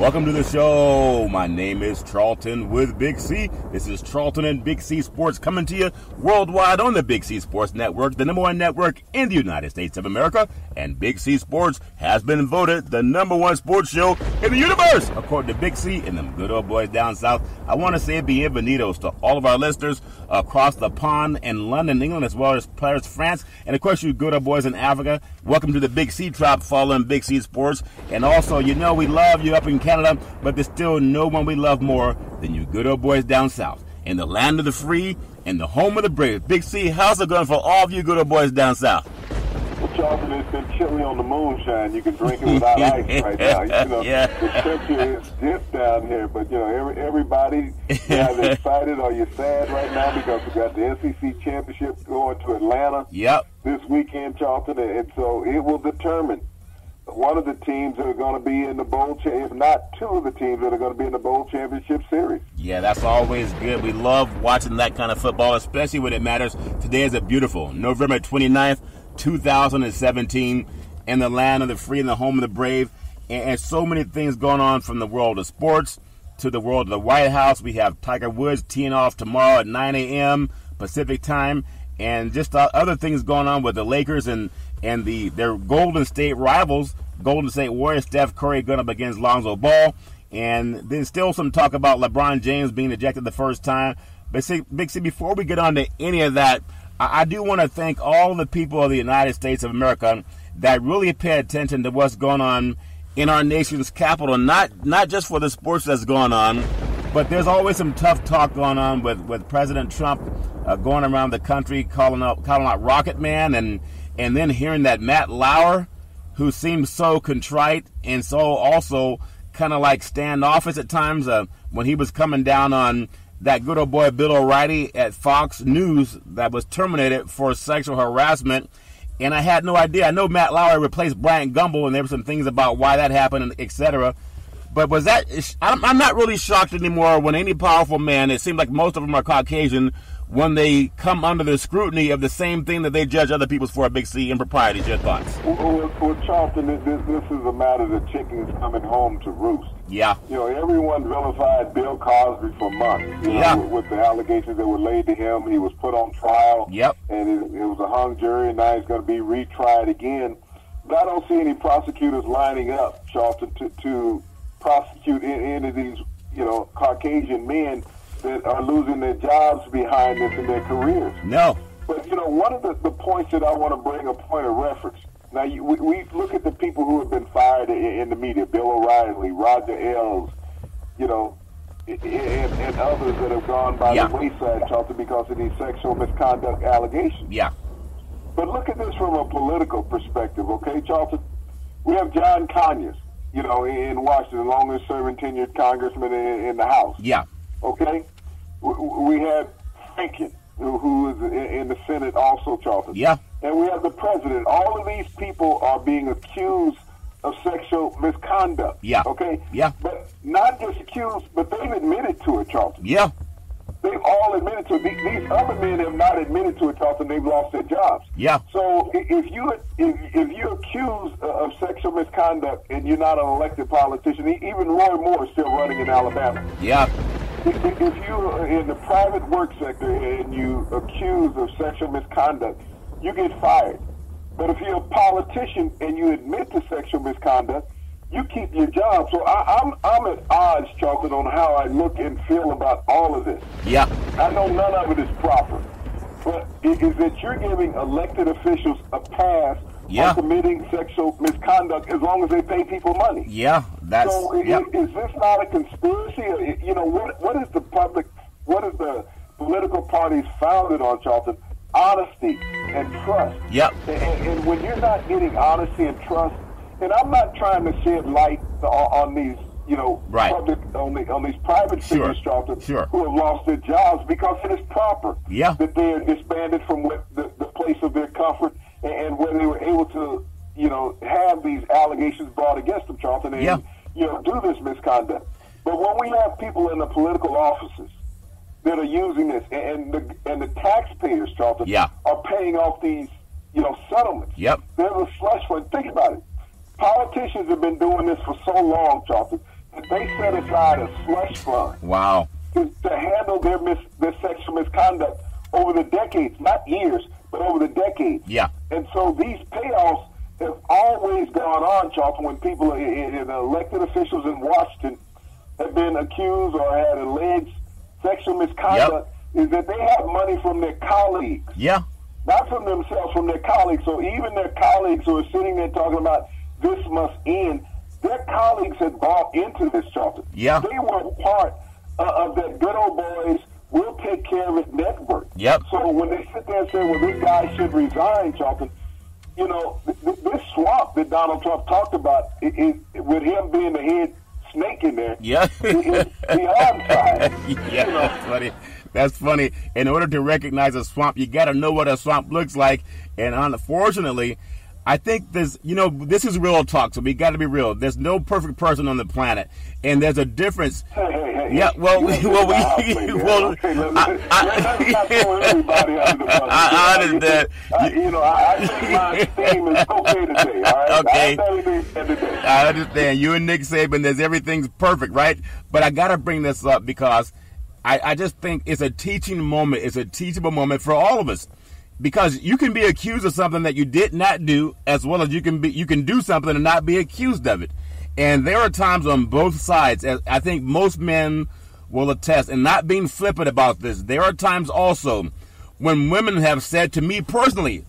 Welcome to the show. My name is Charlton with Big C. This is Charlton and Big C Sports coming to you worldwide on the Big C Sports Network, the number one network in the United States of America. And Big C Sports has been voted the number one sports show in the universe, according to Big C and them good old boys down south. I want to say bienvenidos to all of our listeners across the pond in London, England, as well as Paris, France. And, of course, you good old boys in Africa. Welcome to the Big C Tribe following Big C Sports. And also, you know we love you up in Canada, but there's still no one we love more than you good old boys down south. In the land of the free and the home of the brave. Big C, how's it going for all of you good old boys down south? Well, Charlton, it's been chilly on the moonshine. You can drink it without ice right now. You know, yeah. The temperature is dipped down here, but, you know, everybody is either excited or you're sad right now because we got the SEC championship going to Atlanta this weekend, Charlton, and so it will determine one of the teams that are going to be in the bowl, if not two of the teams that are going to be in the bowl championship series. Yeah, that's always good. We love watching that kind of football, especially when it matters. Today is a beautiful November 29th, 2017, in the land of the free and the home of the brave. And so many things going on from the world of sports to the world of the White House. We have Tiger Woods teeing off tomorrow at 9 a.m. Pacific time. And just other things going on with the Lakers and their Golden State rivals, Golden State Warriors, Steph Curry going up against Lonzo Ball. And then still some talk about LeBron James being ejected the first time. But Big C, before we get on to any of that, I do want to thank all the people of the United States of America that really pay attention to what's going on in our nation's capital, not just for the sports that's going on, but there's always some tough talk going on with President Trump going around the country calling out Rocket Man, and then hearing that Matt Laur, who seems so contrite and so also kind of like standoffish at times when he was coming down on that good old boy Bill O'Reilly at Fox News that was terminated for sexual harassment. And I had no idea. I know Matt Lauer replaced Bryant Gumbel, and there were some things about why that happened, etc. But was that? I'm not really shocked anymore when any powerful man, it seems like most of them are Caucasian, when they come under the scrutiny of the same thing that they judge other people's for, Big C, improprieties. Your thoughts? Well, Charlton, this is a matter that chickens coming home to roost. Yeah. You know, everyone vilified Bill Cosby for months. You know, with the allegations that were laid to him. He was put on trial. Yep. And it was a hung jury, and now he's going to be retried again. But I don't see any prosecutors lining up, Charlton, to prosecute any of these, you know, Caucasian men that are losing their jobs behind this in their careers. No. But, you know, one of the points that I want to bring a point of reference. Now, we look at the people who have been fired in the media, Bill O'Reilly, Roger Ailes, you know, and others that have gone by the wayside, Charlton, because of these sexual misconduct allegations. Yeah. But look at this from a political perspective, okay, Charlton? We have John Conyers, you know, in Washington, longest serving tenured congressman in the House. Yeah. Okay? We have Franken, who is in the Senate also, Charlton. Yeah. And we have the president. All of these people are being accused of sexual misconduct. Yeah. Okay? Yeah. But not just accused, but they've admitted to it, Charlton. Yeah. They've all admitted to it. These other men have not admitted to it, Charlton. They've lost their jobs. Yeah. So if you're accused of sexual misconduct and you're not an elected politician, even Roy Moore is still running in Alabama. Yeah. If you're in the private work sector and you accused of sexual misconduct, you get fired. But if you're a politician and you admit to sexual misconduct, you keep your job. So I'm at odds, Charlton, on how I look and feel about all of this. Yeah. I know none of it is proper. But is that you're giving elected officials a pass on committing sexual misconduct as long as they pay people money. Yeah, that's... So is this not a conspiracy? You know, what is the political parties founded on, Charlton? Honesty and trust. Yep. And when you're not getting honesty and trust, and I'm not trying to shed light on these, you know, public, on these private figures, Charlton, who have lost their jobs, because it is proper that they are disbanded from the place of their comfort and where they were able to, you know, have these allegations brought against them, Charlton, and you know, do this misconduct. But when we have people in the political offices that are using this, and the taxpayers, Charlton, are paying off these, you know, settlements. There's a slush fund. Think about it. Politicians have been doing this for so long, Charlton. that they set aside a slush fund. Wow. To handle their sexual misconduct over the decades, not years, but over the decades. Yeah. And so these payoffs have always gone on, Charlton, when people, elected officials in Washington have been accused or had alleged sexual misconduct, is that they have money from their colleagues. Yeah. Not from themselves, from their colleagues. So even their colleagues who are sitting there talking about this must end, their colleagues had bought into this, Charlton. Yeah. They were part of that good old boys, we'll take care of it network. Yep. So when they sit there and say, well, this guy should resign, Charlton, you know, this swamp that Donald Trump talked about, with him being the head snake in there, yeah, is beyond fire. Yeah, you know? That's funny. That's funny. In order to recognize a swamp, you got to know what a swamp looks like. And unfortunately, I think this is real talk, so we got to be real. There's no perfect person on the planet, and there's a difference. Hey. Yeah, I understand. I think my esteem is okay today. All right. Okay. I understand. You and Nick Saban, everything's perfect, right? But I got to bring this up because I just think it's a teaching moment. It's a teachable moment for all of us. Because you can be accused of something that you did not do, as well as you can do something and not be accused of it. And there are times on both sides, as I think most men will attest, and not being flippant about this, there are times also when women have said to me personally,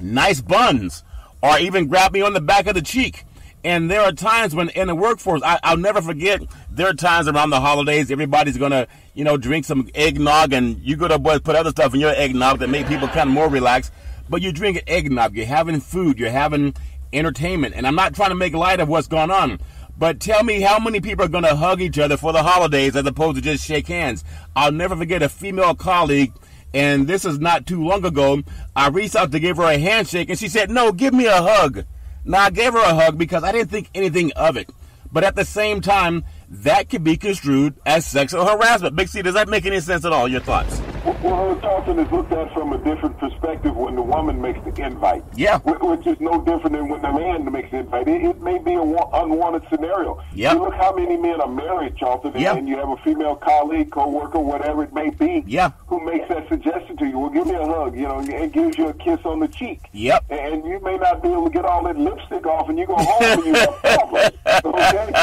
nice buns, or even grab me on the back of the cheek. And there are times when in the workforce, I'll never forget, there are times around the holidays, everybody's going to, drink some eggnog, and you go to put other stuff in your eggnog that make people kind of more relaxed. But you drink eggnog, you're having food, you're having entertainment. And I'm not trying to make light of what's going on, but tell me how many people are going to hug each other for the holidays as opposed to just shake hands. I'll never forget a female colleague, and this is not too long ago. I reached out to give her a handshake, and she said, no, give me a hug. Now, I gave her a hug because I didn't think anything of it. But at the same time, that could be construed as sexual harassment. Big C, does that make any sense at all? Your thoughts? Well, Charlton is looked at from a different perspective when the woman makes the invite. Yeah. Which is no different than when the man makes the invite. It may be an unwanted scenario. Yeah. You look how many men are married, Charlton, and you have a female colleague, co-worker, whatever it may be, who makes that suggestion to you. Well, give me a hug, and gives you a kiss on the cheek. Yep. And you may not be able to get all that lipstick off, and you go home and you have problems. Okay?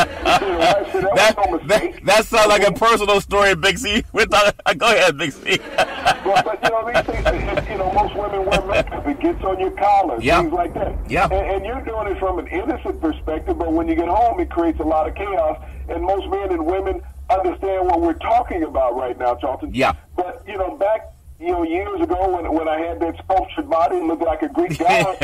So that sounds like a personal story, Big C. Go ahead, Big C. But these things, most women wear makeup. It gets on your collar, things like that. Yeah. And you're doing it from an innocent perspective, but when you get home, it creates a lot of chaos. And most men and women understand what we're talking about right now, Charlton. Yeah. But, back, years ago when I had that sculptured body and looked like a Greek god,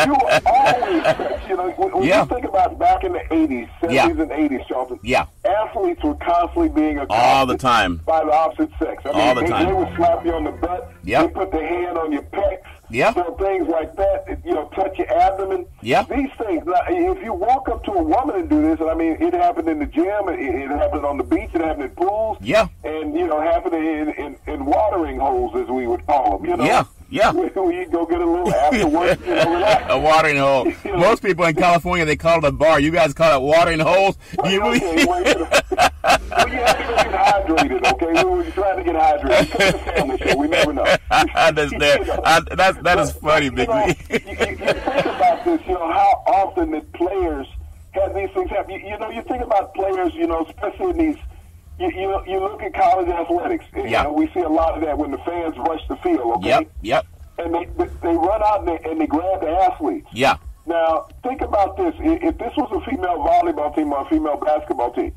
you were always sex. When you think about back in the 80s, 70s and 80s, Charlton, athletes were constantly being accosted all the time by the opposite sex. All the time. They would slap you on the butt. They put their hand on your pecs. So things like that, touch your abdomen. These things. Now, if you walk up to a woman and do this, and I mean, it happened in the gym, it happened on the beach, it happened in pools, and happened in watering holes, as we would call them. Where you go get a little after work, relax. A watering hole. Most people in California, they call it a bar. You guys call it watering holes. Do you really? Well, you have to go get hydrated, okay? We were trying to get hydrated. It's a family show. We never know. I understand. That is funny, Big you think about this, how often that players have these things happen. You think about players, especially in these, you look at college athletics. We see a lot of that when the fans rush the field, okay? Yep. And they run out and they grab the athletes. Now, think about this. If this was a female volleyball team or a female basketball team,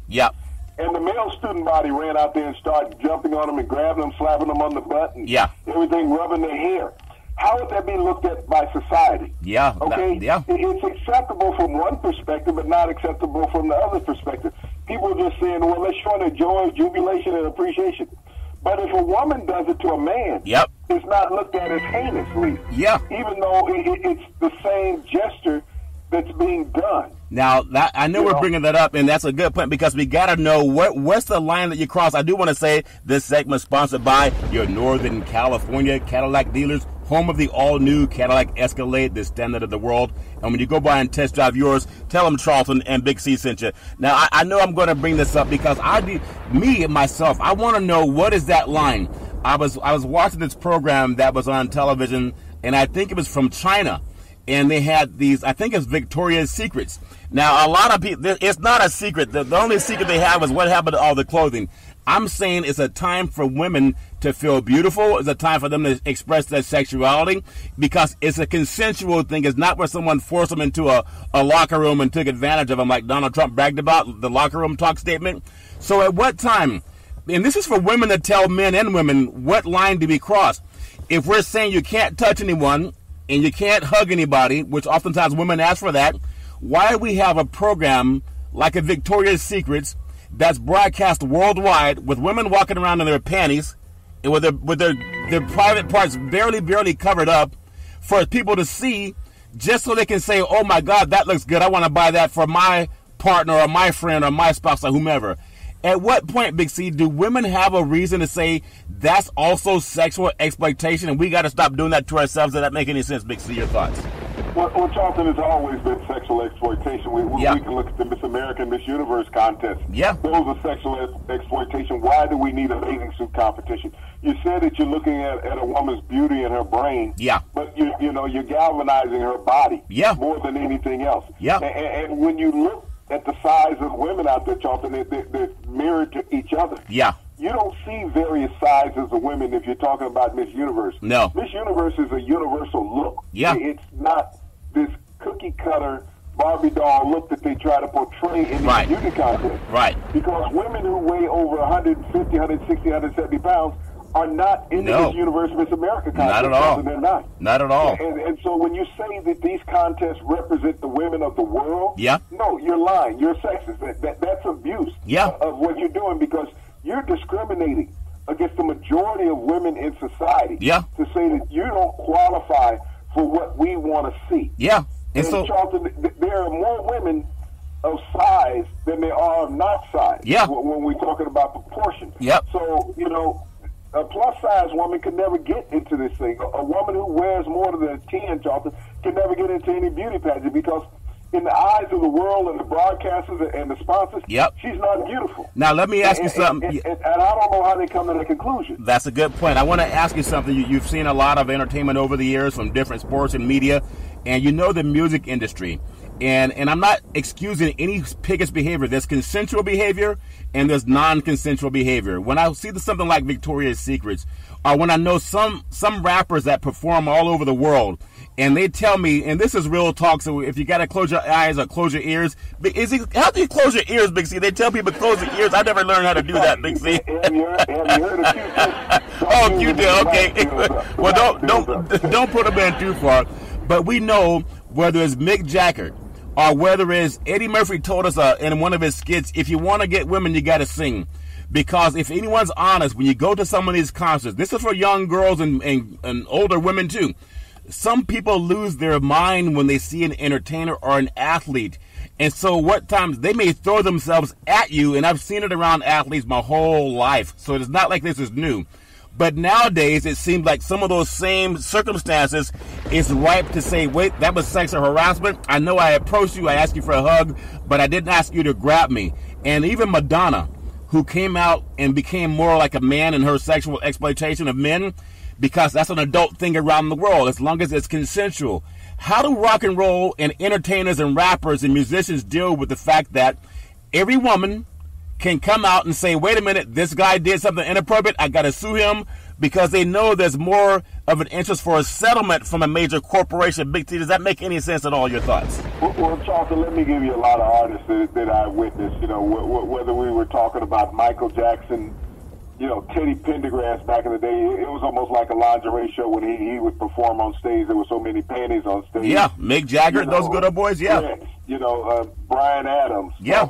and the male student body ran out there and started jumping on them and grabbing them, slapping them on the butt, and everything, rubbing their hair, how would that be looked at by society? Okay? It's acceptable from one perspective, but not acceptable from the other perspective. People are just saying, well, let's show their joy, jubilation, and appreciation. But if a woman does it to a man, it's not looked at as heinously. Even though it's the same gesture that's being done. Now, that, I know we're bringing that up, and that's a good point because we got to know what's the line that you cross. I do want to say this segment is sponsored by your Northern California Cadillac dealers, home of the all-new Cadillac Escalade, the standard of the world. And when you go by and test drive yours, tell them Charlton and Big C sent you. Now, I know I'm going to bring this up because myself, I want to know what is that line. I was watching this program that was on television, and I think it was from China. And they had these, I think it's Victoria's Secrets. Now, a lot of people, it's not a secret. The only secret they have is what happened to all the clothing. I'm saying it's a time for women to feel beautiful. It's a time for them to express their sexuality because it's a consensual thing. It's not where someone forced them into a locker room and took advantage of them like Donald Trump bragged about, the locker room talk statement. So at what time, and this is for women to tell men and women, what line do we cross? If we're saying you can't touch anyone, and you can't hug anybody, which oftentimes women ask for that, why do we have a program like a Victoria's Secrets that's broadcast worldwide with women walking around in their panties and with their private parts barely covered up for people to see just so they can say, oh my God, that looks good. I want to buy that for my partner or my friend or my spouse or whomever. At what point, Big C, do women have a reason to say that's also sexual exploitation and we got to stop doing that to ourselves? Does that make any sense, Big C? Your thoughts? Well, Charlton, has always been sexual exploitation. We can look at the Miss America, Miss Universe contest. Yeah. Those are sexual exploitation. Why do we need a bathing suit competition? You said that you're looking at a woman's beauty and her brain. Yeah. But, you're galvanizing her body. Yeah. More than anything else. Yeah. And when you look at the size of women out there, Charlton, they're mirrored to each other. Yeah. You don't see various sizes of women if you're talking about Miss Universe. No. Miss Universe is a universal look. Yeah. It's not this cookie-cutter Barbie doll look that they try to portray in the beauty contest. Right. Because women who weigh over 150, 160, 170 pounds are not in the Miss Universe, Miss America contest. Not at all. They're not. Not at all. And so when you say that these contests represent the women of the world, yeah. No, you're lying. You're sexist. That's abuse of what you're doing because you're discriminating against the majority of women in society to say that you don't qualify for what we want to see. Yeah. And so, Charlton, there are more women of size than there are of not size. Yeah. When we're talking about proportion. Yep. So, a plus-size woman can never get into this thing. A woman who wears more than a 10, Charlton, can never get into any beauty pageant because in the eyes of the world and the broadcasters and the sponsors, she's not beautiful. Now, let me ask you something. And I don't know how they come to that conclusion. That's a good point. I want to ask you something. You've seen a lot of entertainment over the years from different sports and media, and you know the music industry. And I'm not excusing any piggish behavior. There's consensual behavior and there's non-consensual behavior. When I see something like Victoria's Secrets, or when I know some rappers that perform all over the world, and they tell me, and this is real talk, so if you got to close your eyes or close your ears, how do you close your ears, Big C? They tell people close your ears. I never learned how to do that, Big C. Have you heard of Q-tip? Oh, Q-tip, okay. Well, don't put them in too far. But we know whether it's Mick Jagger or whether it's Eddie Murphy told us in one of his skits, if you want to get women, you got to sing. Because if anyone's honest, when you go to some of these concerts, this is for young girls and older women too. Some people lose their mind when they see an entertainer or an athlete. And so what times they may throw themselves at you, and I've seen it around athletes my whole life. So it's not like this is new. But nowadays, it seems like some of those same circumstances is ripe to say, wait, that was sexual harassment. I know I approached you, I asked you for a hug, but I didn't ask you to grab me. And even Madonna, who came out and became more like a man in her sexual exploitation of men, because that's an adult thing around the world, as long as it's consensual. How do rock and roll and entertainers and rappers and musicians deal with the fact that every woman can come out and say, wait a minute, this guy did something inappropriate, I got to sue him, because they know there's more of an interest for a settlement from a major corporation. Big T, does that make any sense at all, your thoughts? Well, Charlton, let me give you a lot of artists that I witnessed, whether we were talking about Michael Jackson, Teddy Pendergrass back in the day. It was almost like a lingerie show when he would perform on stage. There were so many panties on stage. Yeah, Mick Jagger, those good old boys, yeah. Bryan Adams. Yeah.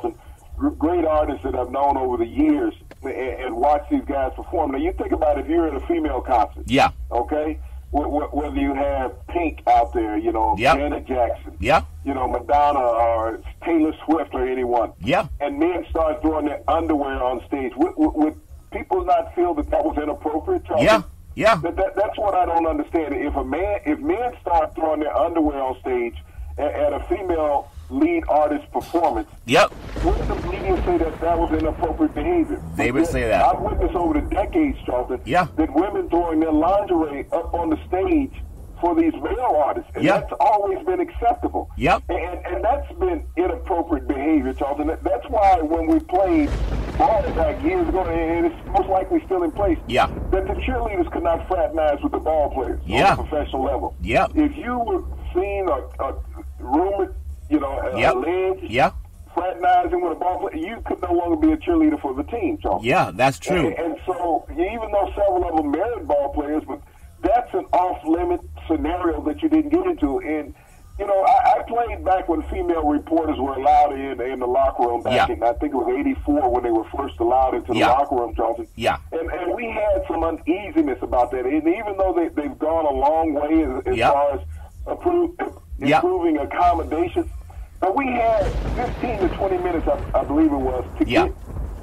Great artists that I've known over the years and watched these guys perform. Now, you think about if you're at a female concert. Yeah. Okay? whether you have Pink out there, you know, Janet Jackson, you know, Madonna or Taylor Swift or anyone, and men start throwing their underwear on stage, would people not feel that was inappropriate? That's what I don't understand. If men start throwing their underwear on stage at a female lead artist performance, wouldn't the media say that was inappropriate behavior? They would say that. I've witnessed over the decades, Charlton, that women throwing their lingerie up on the stage for these male artists, and that's always been acceptable. And that's been inappropriate behavior, Charlton. That's why when we played ball back years ago, and it's most likely still in place, that the cheerleaders could not fraternize with the ball players on a professional level. If you were seen or rumored, you know, alleged fraternizing with a ball player, you could no longer be a cheerleader for the team, Charlton. Yeah, that's true. And so, even though several of them married ball players, but that's an off-limit scenario that you didn't get into. And, you know, I played back when female reporters were allowed in the locker room back in, I think it was 84 when they were first allowed into the locker room, Charlton. And we had some uneasiness about that. And even though they've gone a long way as far as improving accommodations, but we had 15 to 20 minutes, I believe it was, to get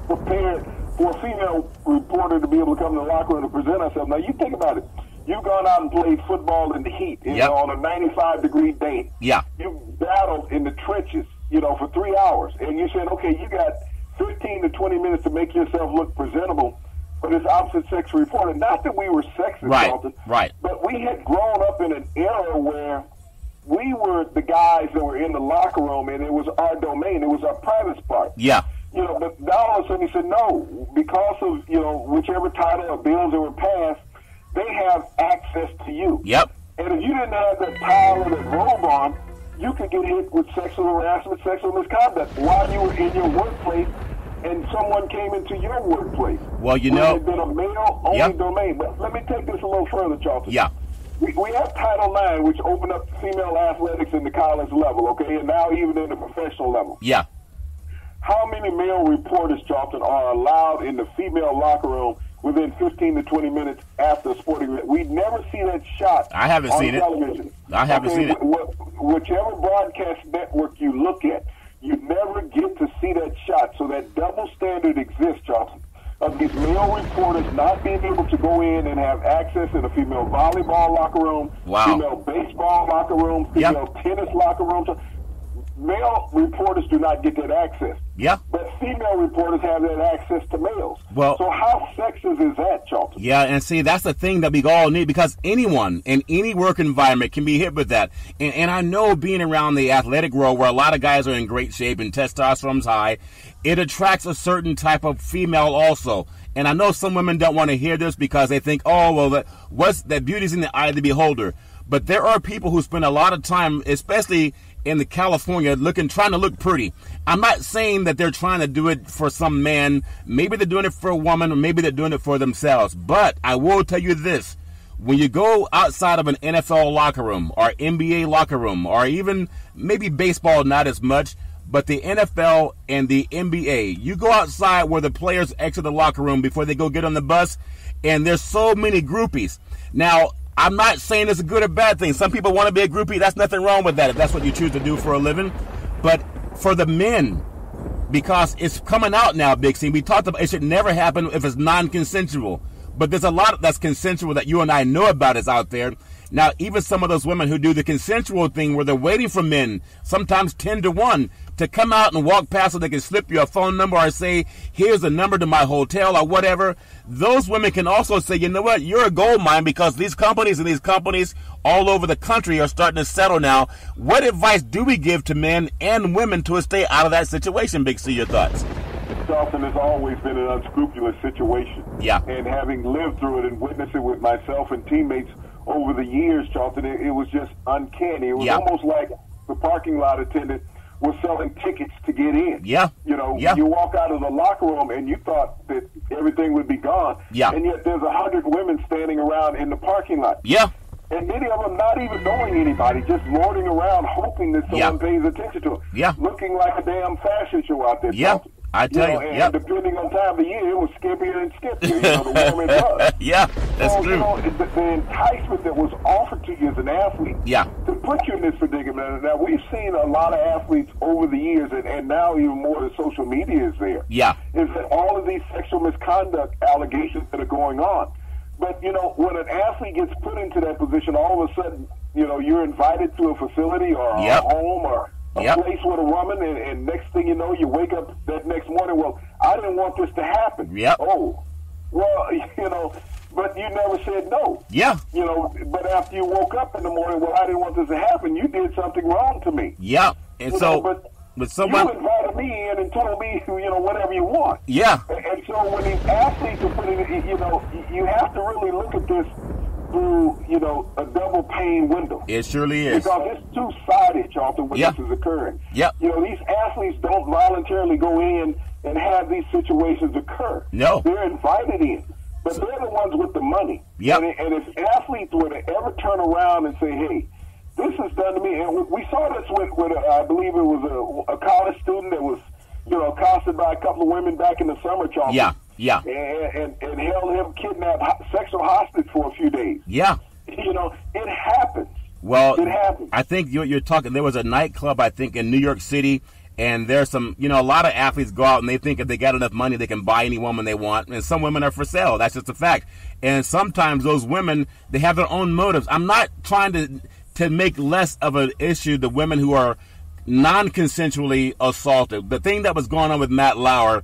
prepared for a female reporter to be able to come to the locker room to present herself. Now, you think about it. You've gone out and played football in the heat, you know, on a 95-degree day. You battled in the trenches, you know, for 3 hours. And you're saying, okay, you got 15 to 20 minutes to make yourself look presentable for this opposite-sex reporter. Not that we were sexist, Charlton, but we had grown up in an era where we were the guys that were in the locker room, and it was our domain. It was our private part. You know, but now all of a sudden he said, no, because of, you know, whichever title or bills that were passed, they have access to you. And if you didn't have that towel or that robe on, you could get hit with sexual harassment, sexual misconduct while you were in your workplace and someone came into your workplace. Well, you know, it had been a male-only domain. But let me take this a little further, Charlton. We have Title IX, which opened up female athletics in the college level, okay, and now even in the professional level. How many male reporters, Charlton, are allowed in the female locker room within 15 to 20 minutes after a sporting event? We never see that shot. I haven't seen television. I haven't seen it. Whichever broadcast network you look at, you never get to see that shot. So that double standard exists, Charlton, of these male reporters not being able to go in and have access in a female volleyball locker room, female baseball locker room, female tennis locker room. Male reporters do not get that access. But female reporters have that access to males. Well, so how sexist is that, Charlton? And see, that's the thing that we all need, because anyone in any work environment can be hit with that. And I know, being around the athletic world where a lot of guys are in great shape and testosterone's high, it attracts a certain type of female also. And I know some women don't want to hear this because they think, oh, well, that beauty's in the eye of the beholder. But there are people who spend a lot of time, especially in the California, trying to look pretty. I'm not saying that they're trying to do it for some man. Maybe they're doing it for a woman, or maybe they're doing it for themselves. But I will tell you this. When you go outside of an NFL locker room or NBA locker room, or even maybe baseball, not as much, but the NFL and the NBA, you go outside where the players exit the locker room before they go get on the bus, and there's so many groupies. Now, I'm not saying it's a good or bad thing. Some people want to be a groupie. That's nothing wrong with that if that's what you choose to do for a living. But for the men, because it's coming out now, Big C, we talked about it should never happen if it's non-consensual. But there's a lot that's consensual that you and I know about is out there. Now, even some of those women who do the consensual thing where they're waiting for men, sometimes 10 to 1, to come out and walk past so they can slip you a phone number or say, here's a number to my hotel or whatever. Those women can also say, you know what, you're a gold mine, because these companies all over the country are starting to settle now. What advice do we give to men and women to stay out of that situation, Big C? Your thoughts? Charlton, has always been an unscrupulous situation. And having lived through it and witnessed it with myself and teammates over the years, Charlton, it was just uncanny. It was almost like the parking lot attendant was selling tickets to get in. You know, you walk out of the locker room and you thought that everything would be gone. And yet there's 100 women standing around in the parking lot. And many of them not even knowing anybody, just lording around hoping that someone pays attention to them. Looking like a damn fashion show out there. I tell you, and depending on time of the year, it was skippier and skippier, the warmer it was. Yeah, that's true. The enticement that was offered to you as an athlete to put you in this predicament. Now, we've seen a lot of athletes over the years, and now even more the social media is there. Yeah. Is that all of these sexual misconduct allegations that are going on. But, when an athlete gets put into that position, all of a sudden, you're invited to a facility or a home or a place with a woman, and next thing you know, you wake up that next morning, well, I didn't want this to happen. Oh, well, but you never said no. Yeah. But after you woke up in the morning, well, I didn't want this to happen. You did something wrong to me. Yeah. And but someone... You invited me in and told me, whatever you want. Yeah. And so when these athletes are putting it, you have to really look at this through, a double pane window. It surely is. Because it's two-sided, Charlton, when this is occurring. Yep. These athletes don't voluntarily go in and have these situations occur. No. They're invited in. But they're the ones with the money. Yep. And if athletes were to ever turn around and say, hey, this is done to me, and we saw this with I believe it was a college student that was, accosted by a couple of women back in the summer, Charlton. Yeah. Yeah. And held him kidnapped, sexual hostage for a few days. Yeah. It happens. Well, it happens. I think you're talking, there was a nightclub, I think, in New York City, and there's some, a lot of athletes go out and they think if they got enough money, they can buy any woman they want, and some women are for sale. That's just a fact. And sometimes those women, they have their own motives. I'm not trying to make less of an issue the women who are non-consensually assaulted. The thing that was going on with Matt Laur,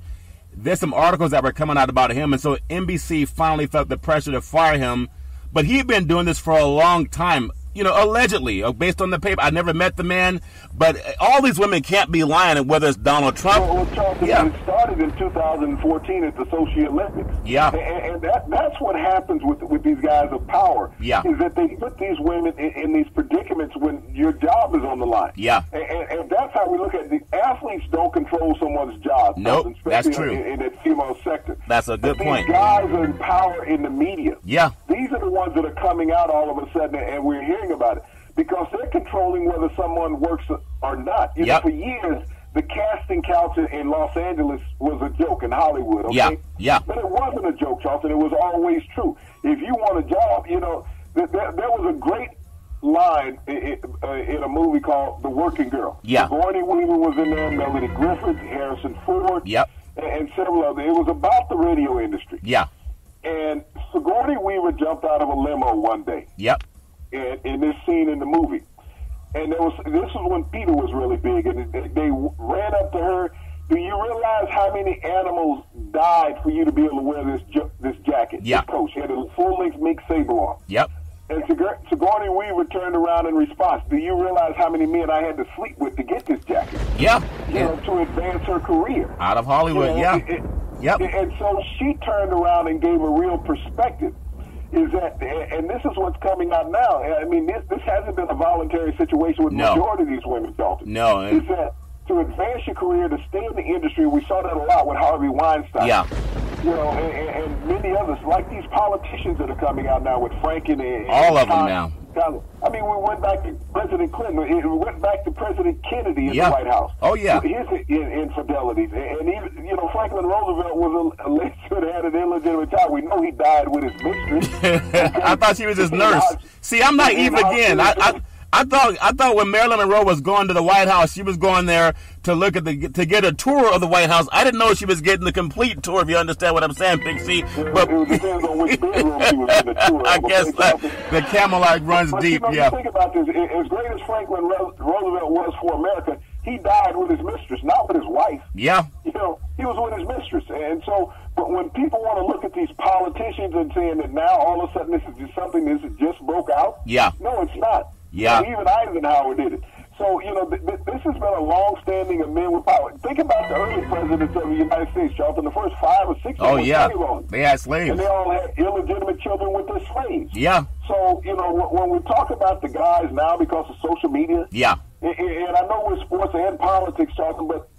there's some articles that were coming out about him, and so NBC finally felt the pressure to fire him. But he'd been doing this for a long time, allegedly, based on the paper. I never met the man, but all these women can't be lying, whether it's Donald Trump. Well, Charlton, it started in 2014 at the Sochi Olympics. Yeah. And that's what happens with these guys of power. Yeah. Is that they put these women in these predicaments when your job is on the line. Yeah. And that's how we look at it. The athletes don't control someone's job. Nope, that's true. In that female sector. That's a good point. These guys are in power in the media. Yeah. These are the ones that are coming out all of a sudden, and we're hearing about it. Because they're controlling whether someone works or not. For years, the casting couch in Los Angeles was a joke in Hollywood, okay? Yeah. But it wasn't a joke, Charlton. It was always true. If you want a job, there was a great line in a movie called The Working Girl. Yeah. Sigourney Weaver was in there, Melanie Griffith, Harrison Ford, Yep. and several others. It was about the radio industry. Yeah. And Sigourney Weaver jumped out of a limo one day. Yep. In this scene in the movie. And this is when Peter was really big, and they ran up to her. Do you realize how many animals died for you to be able to wear this jacket, this coat? She had a full-length mink saber on. Yep. And Sigourney Weaver turned around in response. Do you realize how many men I had to sleep with to get this jacket? Yeah. To advance her career. Out of Hollywood, Yep. And so she turned around and gave a real perspective. Is that, and this is what's coming out now. I mean, this hasn't been a voluntary situation with the majority of these women, Dalton. No. Is that to advance your career, to stay in the industry, we saw that a lot with Harvey Weinstein. Yeah. And many others, like these politicians that are coming out now with Franken and all of them now. I mean, we went back to President Clinton. We went back to President Kennedy in the White House. Oh, yeah. His infidelities. And even, Franklin Roosevelt was alleged to have had an illegitimate child. We know he died with his mistress. I thought she was his nurse. See, I'm naive again. I thought when Marilyn Monroe was going to the White House, she was going there to look at to get a tour of the White House. I didn't know she was getting the complete tour, if you understand what I'm saying, Pixie. But it depends on which bedroom she was in the tour. I guess the Camelot runs deep. You think about this. As great as Franklin Roosevelt was for America, he died with his mistress, not with his wife. Yeah. He was with his mistress. And so, but when people want to look at these politicians and saying that now all of a sudden this is just something that just broke out, no, it's not. Yeah. Even Eisenhower did it. So, this has been a long-standing amendment with power. Think about the early presidents of the United States, Charlton. The first 5 or 6 were slave owners. They had slaves. And they all had illegitimate children with their slaves. Yeah. So, when we talk about the guys now because of social media, and I know we're sports and politics, Charlton, but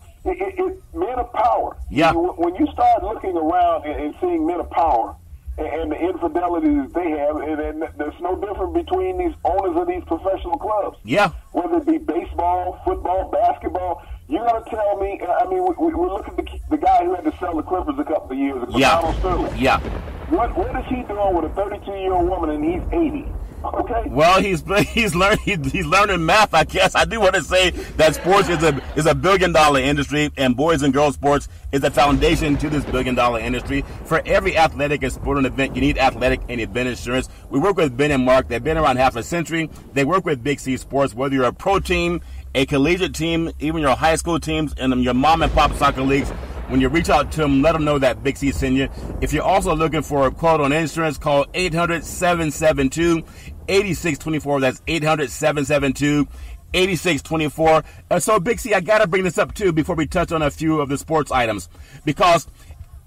men of power. Yeah. When you start looking around and seeing men of power, and the infidelity that they have, and there's no different between these owners of these professional clubs. Yeah. Whether it be baseball, football, basketball, You're going to tell me, I mean, we look at the guy who had to sell the Clippers a couple of years ago, yeah. Donald Sterling. Yeah. What is he doing with a 32-year-old woman and he's 80? Okay. Well, he's learning math, I guess. I do want to say that sports is a $1 billion industry, and boys and girls sports is the foundation to this $1 billion industry. For every athletic and sporting event, you need athletic and event insurance. We work with Ben and Mark. They've been around half a century. They work with Big C Sports, whether you're a pro team, a collegiate team, even your high school teams, and your mom and pop soccer leagues. When you reach out to them, let them know that Big C sent you. If you're also looking for a quote on insurance, call 800-772-8624. That's 800-772-8624. So, Big C, I got to bring this up, too, before we touch on a few of the sports items. Because,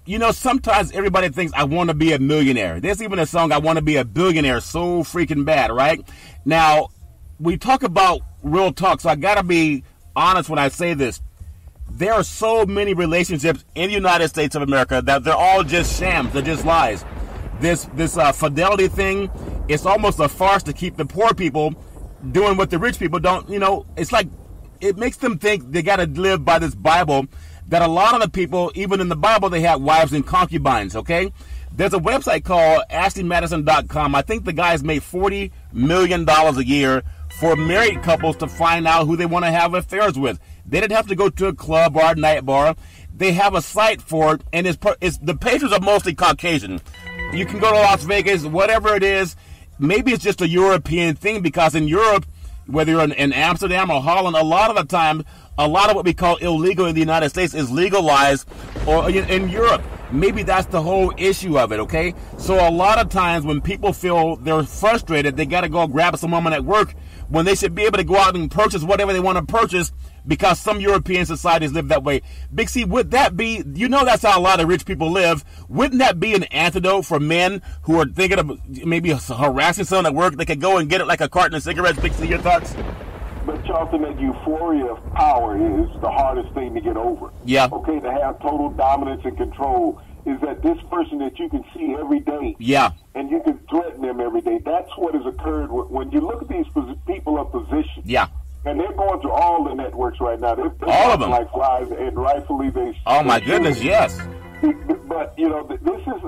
you know, sometimes everybody thinks, I want to be a millionaire. There's even a song, I want to be a billionaire, so freaking bad, right? Now, we talk about real talk, so I got to be honest when I say this. There are so many relationships in the United States of America that they're all just shams. They're just lies. This fidelity thing, it's almost a farce to keep the poor people doing what the rich people don't. You know, it's like it makes them think they got to live by this Bible that a lot of the people, even in the Bible, they had wives and concubines, okay? There's a website called AshleyMadison.com. I think the guys made $40 million a year for married couples to find out who they want to have affairs with. They didn't have to go to a club or a night bar. They have a site for it, and the patrons are mostly Caucasian. You can go to Las Vegas, whatever it is. Maybe it's just a European thing, because in Europe, whether you're in Amsterdam or Holland, a lot of the time, a lot of what we call illegal in the United States is legalized or in Europe. Maybe that's the whole issue of it, okay? So a lot of times when people feel they're frustrated, they got to go grab some woman at work when they should be able to go out and purchase whatever they want to purchase, because some European societies live that way. Big C, would that be, you know, that's how a lot of rich people live. Wouldn't that be an antidote for men who are thinking of maybe harassing someone at work? They could go and get it like a carton of cigarettes. Big C, your thoughts? But Charlton, that euphoria of power is the hardest thing to get over. Yeah. Okay, to have total dominance and control is that this person that you can see every day. Yeah. And you can threaten them every day. That's what has occurred when you look at these people of position. Yeah. And they're going through all the networks right now. They're all of them. Like flies, and rightfully they. Oh, my goodness, yes. But, you know, this is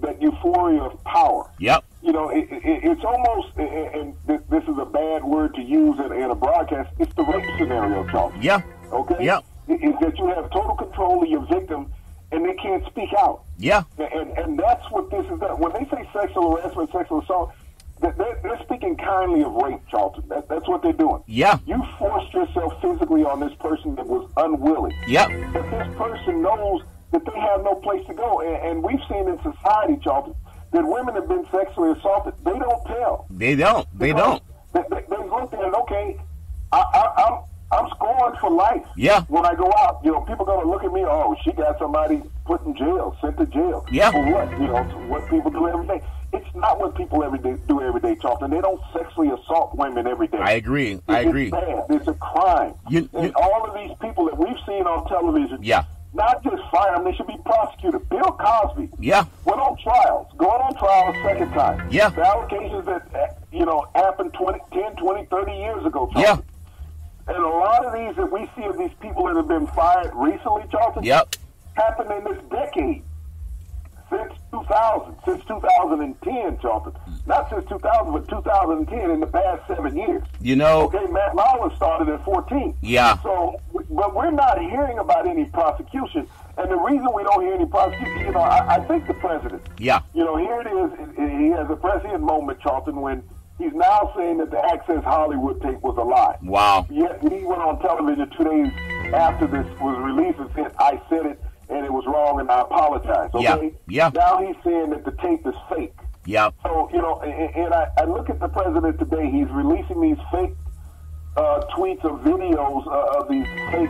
that euphoria of power. Yep. You know, it's almost, and this is a bad word to use in a broadcast, it's the rape scenario, Charles. Yeah. Okay? Yeah. Is that you have total control of your victim, and they can't speak out. Yeah. And that's what this is. When they say sexual harassment, sexual assault, they're speaking kindly of rape, Charlton. That's what they're doing. Yeah. You forced yourself physically on this person that was unwilling. Yep. But this person knows that they have no place to go. And we've seen in society, Charlton, that women have been sexually assaulted. They don't tell. They don't. They don't. They look at it, okay, I'm scoring for life. Yeah. When I go out, you know, people going to look at me, oh, she got somebody put in jail, sent to jail. Yeah. For what? You know, what people do every day. It's not what people do every day, Charlton. They don't sexually assault women every day. I agree. It's bad. It's a crime. And all of these people that we've seen on television, yeah, not just fire them, they should be prosecuted. Bill Cosby, yeah, went on trials, going on trial a second time. Yeah. The allegations that, you know, happened 10, 20, 30 years ago, Charlton. Yeah. And a lot of these that we see of these people that have been fired recently, Charlton, yep, happened in this decade. Since 2000, since 2010, Charlton. Not since 2000, but 2010, in the past 7 years. You know. Okay, Matt Lauer started at 14. Yeah. So, but we're not hearing about any prosecution. And the reason we don't hear any prosecution, you know, I think the president. Yeah. You know, here it is. He has a prescient moment, Charlton, when he's now saying that the Access Hollywood tape was a lie. Wow. Yet he went on television 2 days after this was released and said, I said it, and it was wrong, and I apologize, okay? Yeah. Now he's saying that the tape is fake. Yeah. So, you know, and I look at the president today, he's releasing these fake tweets or videos of these fake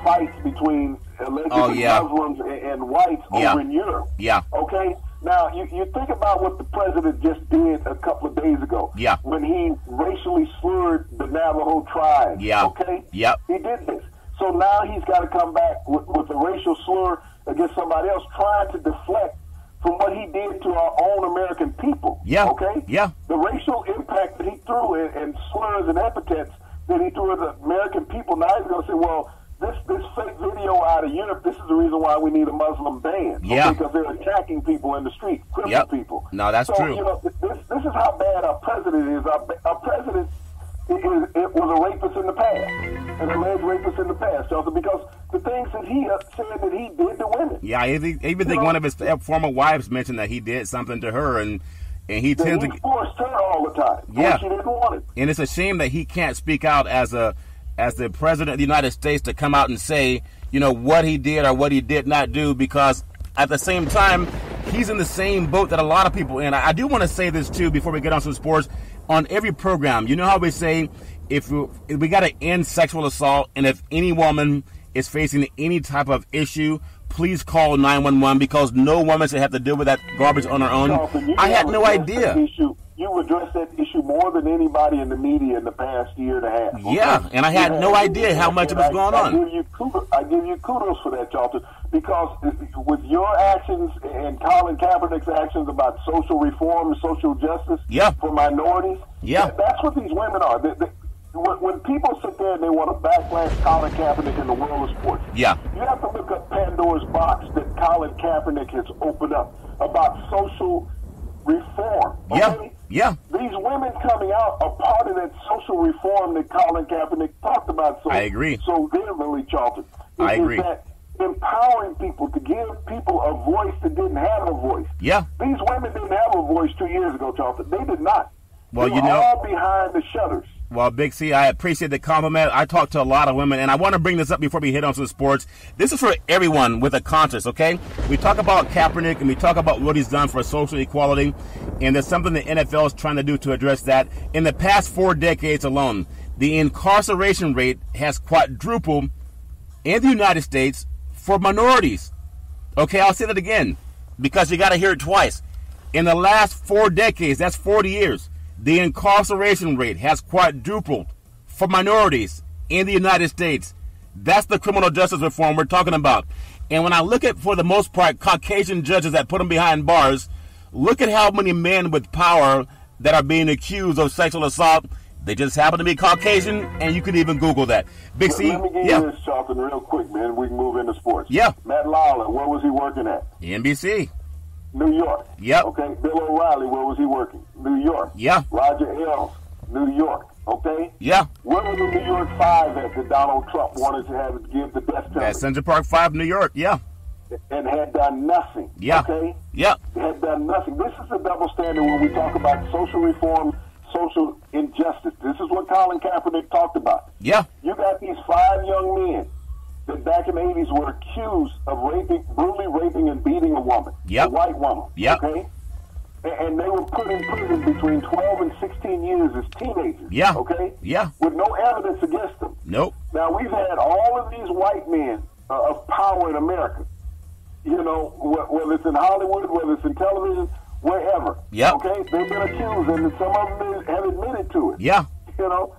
fights between allegedly Muslims and whites over in Europe. Yeah. Okay? Now, you think about what the president just did a couple of days ago. Yeah. When he racially slurred the Navajo tribe. Yeah. Okay? Yep. He did this. So now he's got to come back with a racial slur against somebody else, trying to deflect from what he did to our own American people. Yeah. Okay? Yeah. The racial impact that he threw and slurs and epithets that he threw at the American people, now he's going to say, well, this fake video out of Europe, this is the reason why we need a Muslim ban. Yeah. Because they're attacking people in the street, criminal people. No, that's true. You know, this is how bad our president is. Our president it was a rapist in the past, an alleged rapist in the past, Chelsea, because the things that he said that he did to women. Yeah, I even think one of his former wives mentioned that he did something to her, and he tends to forced her all the time. Yeah, she didn't want it. And it's a shame that he can't speak out as the president of the United States to come out and say, you know, what he did or what he did not do, because at the same time, he's in the same boat that a lot of people in. I do want to say this too before we get on to sports. On every program, you know how we say if we got to end sexual assault, and if any woman is facing any type of issue, please call 911, because no woman should have to deal with that garbage on her own. I had no idea. You addressed that issue more than anybody in the media in the past year and a half. Okay? Yeah, and I had no idea how much it was going on. I give you kudos for that, Charlton, because with your actions and Colin Kaepernick's actions about social reform and social justice for minorities, that's what these women are. When people sit there and they want to backlash Colin Kaepernick in the world of sports, you have to look up Pandora's box that Colin Kaepernick has opened up about social reform. Okay? Yeah. These women coming out are part of that social reform that Colin Kaepernick talked about I agree. So vehemently, Charlton. I agree. Is that empowering people to give people a voice that didn't have a voice. Yeah. These women didn't have a voice 2 years ago, Charlton. They did not. Well, they were all behind the shutters. Well, Big C, I appreciate the compliment. I talk to a lot of women, and I want to bring this up before we hit on some sports. This is for everyone with a conscience, okay? We talk about Kaepernick, and we talk about what he's done for social equality, and there's something the NFL is trying to do to address that. In the past 4 decades alone, the incarceration rate has quadrupled in the United States for minorities. Okay, I'll say that again, because you got to hear it twice. In the last 4 decades, that's 40 years, the incarceration rate has quadrupled for minorities in the United States. That's the criminal justice reform we're talking about. And when I look at, for the most part, Caucasian judges that put them behind bars, look at how many men with power that are being accused of sexual assault. They just happen to be Caucasian, and you can even Google that. Big C, let me give you this, Charlton, real quick, man. We can move into sports. Yeah. Matt Lauer, where was he working at? NBC. New York. Yep. Okay. Bill O'Reilly, where was he working? New York. Yeah. Roger Ailes, New York. Okay. Yeah. Where was the New York 5 at that Donald Trump wanted to have to give the death penalty? At Central Park 5, New York. Yeah. And had done nothing. Yeah. Okay. Yeah. Had done nothing. This is a double standard when we talk about social reform, social injustice. This is what Colin Kaepernick talked about. Yeah. You got these 5 young men that back in the 80s were accused of brutally raping and beating a woman, a white woman, okay? And they were put in prison between 12 and 16 years as teenagers, okay? Yeah. With no evidence against them. Nope. Now, we've had all of these white men of power in America, you know, whether it's in Hollywood, whether it's in television, wherever, okay? They've been accused, and some of them have admitted to it. Yeah. You know?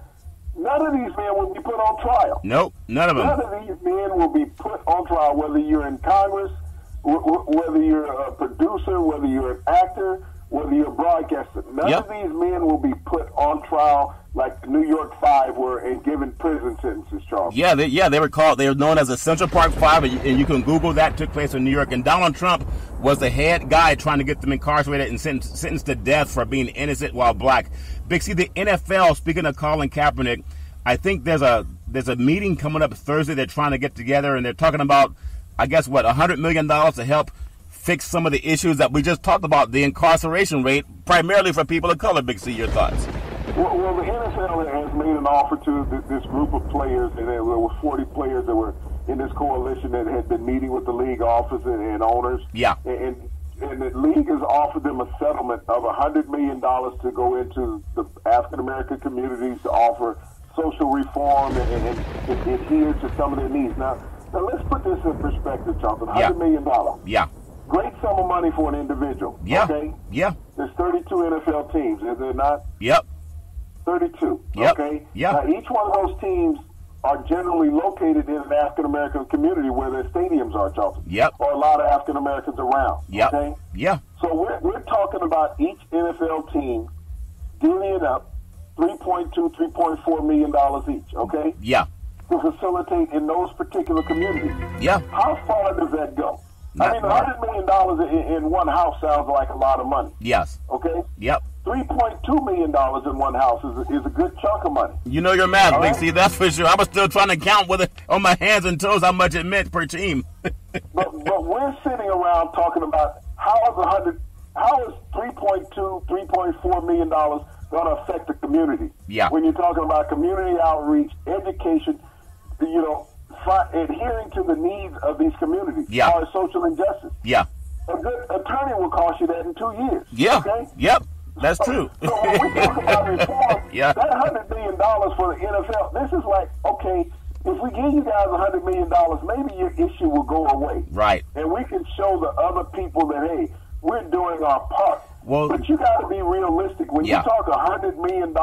None of these men will be put on trial. Nope, none of them. None of these men will be put on trial, whether you're in Congress, whether you're a producer, whether you're an actor, whether you're a broadcaster. None of these men will be put on trial like the New York 5 were and given prison sentences, Charles. Yeah, they were called. They were known as the Central Park 5, and you can Google that. Took place in New York, and Donald Trump was the head guy trying to get them incarcerated and sentenced to death for being innocent while black. Big C, the NFL, speaking of Colin Kaepernick, I think there's a meeting coming up Thursday. They're trying to get together, and they're talking about, I guess, $100 million to help fix some of the issues that we just talked about, the incarceration rate, primarily for people of color. Big C, your thoughts? Well, the NFL has made an offer to this group of players, and there were 40 players that were in this coalition that had been meeting with the league office and owners. Yeah. And the league has offered them a settlement of $100 million to go into the African-American communities to offer social reform and adhere to some of their needs. Now let's put this in perspective, Charlton. $100 million. Yeah. Great sum of money for an individual. Yeah. Okay? Yeah. There's 32 NFL teams, is there not? Yep. 32. Yep. Okay? Yeah. Now, each one of those teams are generally located in an African-American community where their stadiums are, Charlton. Yep. Or a lot of African-Americans around. Yep. Okay? Yeah. So we're talking about each NFL team divvying up $3.4 million each, okay? Yeah. to facilitate in those particular communities. Yeah. How far does that go? I mean, $100 million in one house sounds like a lot of money. Yes. Okay? Yep. $3.2 million in one house is a good chunk of money. You know your math, Big right? C, that's for sure. I was still trying to count with it on my hands and toes how much it meant per team. but we're sitting around talking about how is $3.4 million going to affect the community? Yeah. When you're talking about community outreach, education, adhering to the needs of these communities. Yeah. As far as social injustice. Yeah. A good attorney will cost you that in 2 years. Yeah. Okay? Yep. That's true. So when we talk about reform, yeah. that $100 million for the NFL, this is like, okay, if we give you guys $100 million, maybe your issue will go away. Right. And we can show the other people that, hey, we're doing our part. Well, but you got to be realistic. When you talk $100 million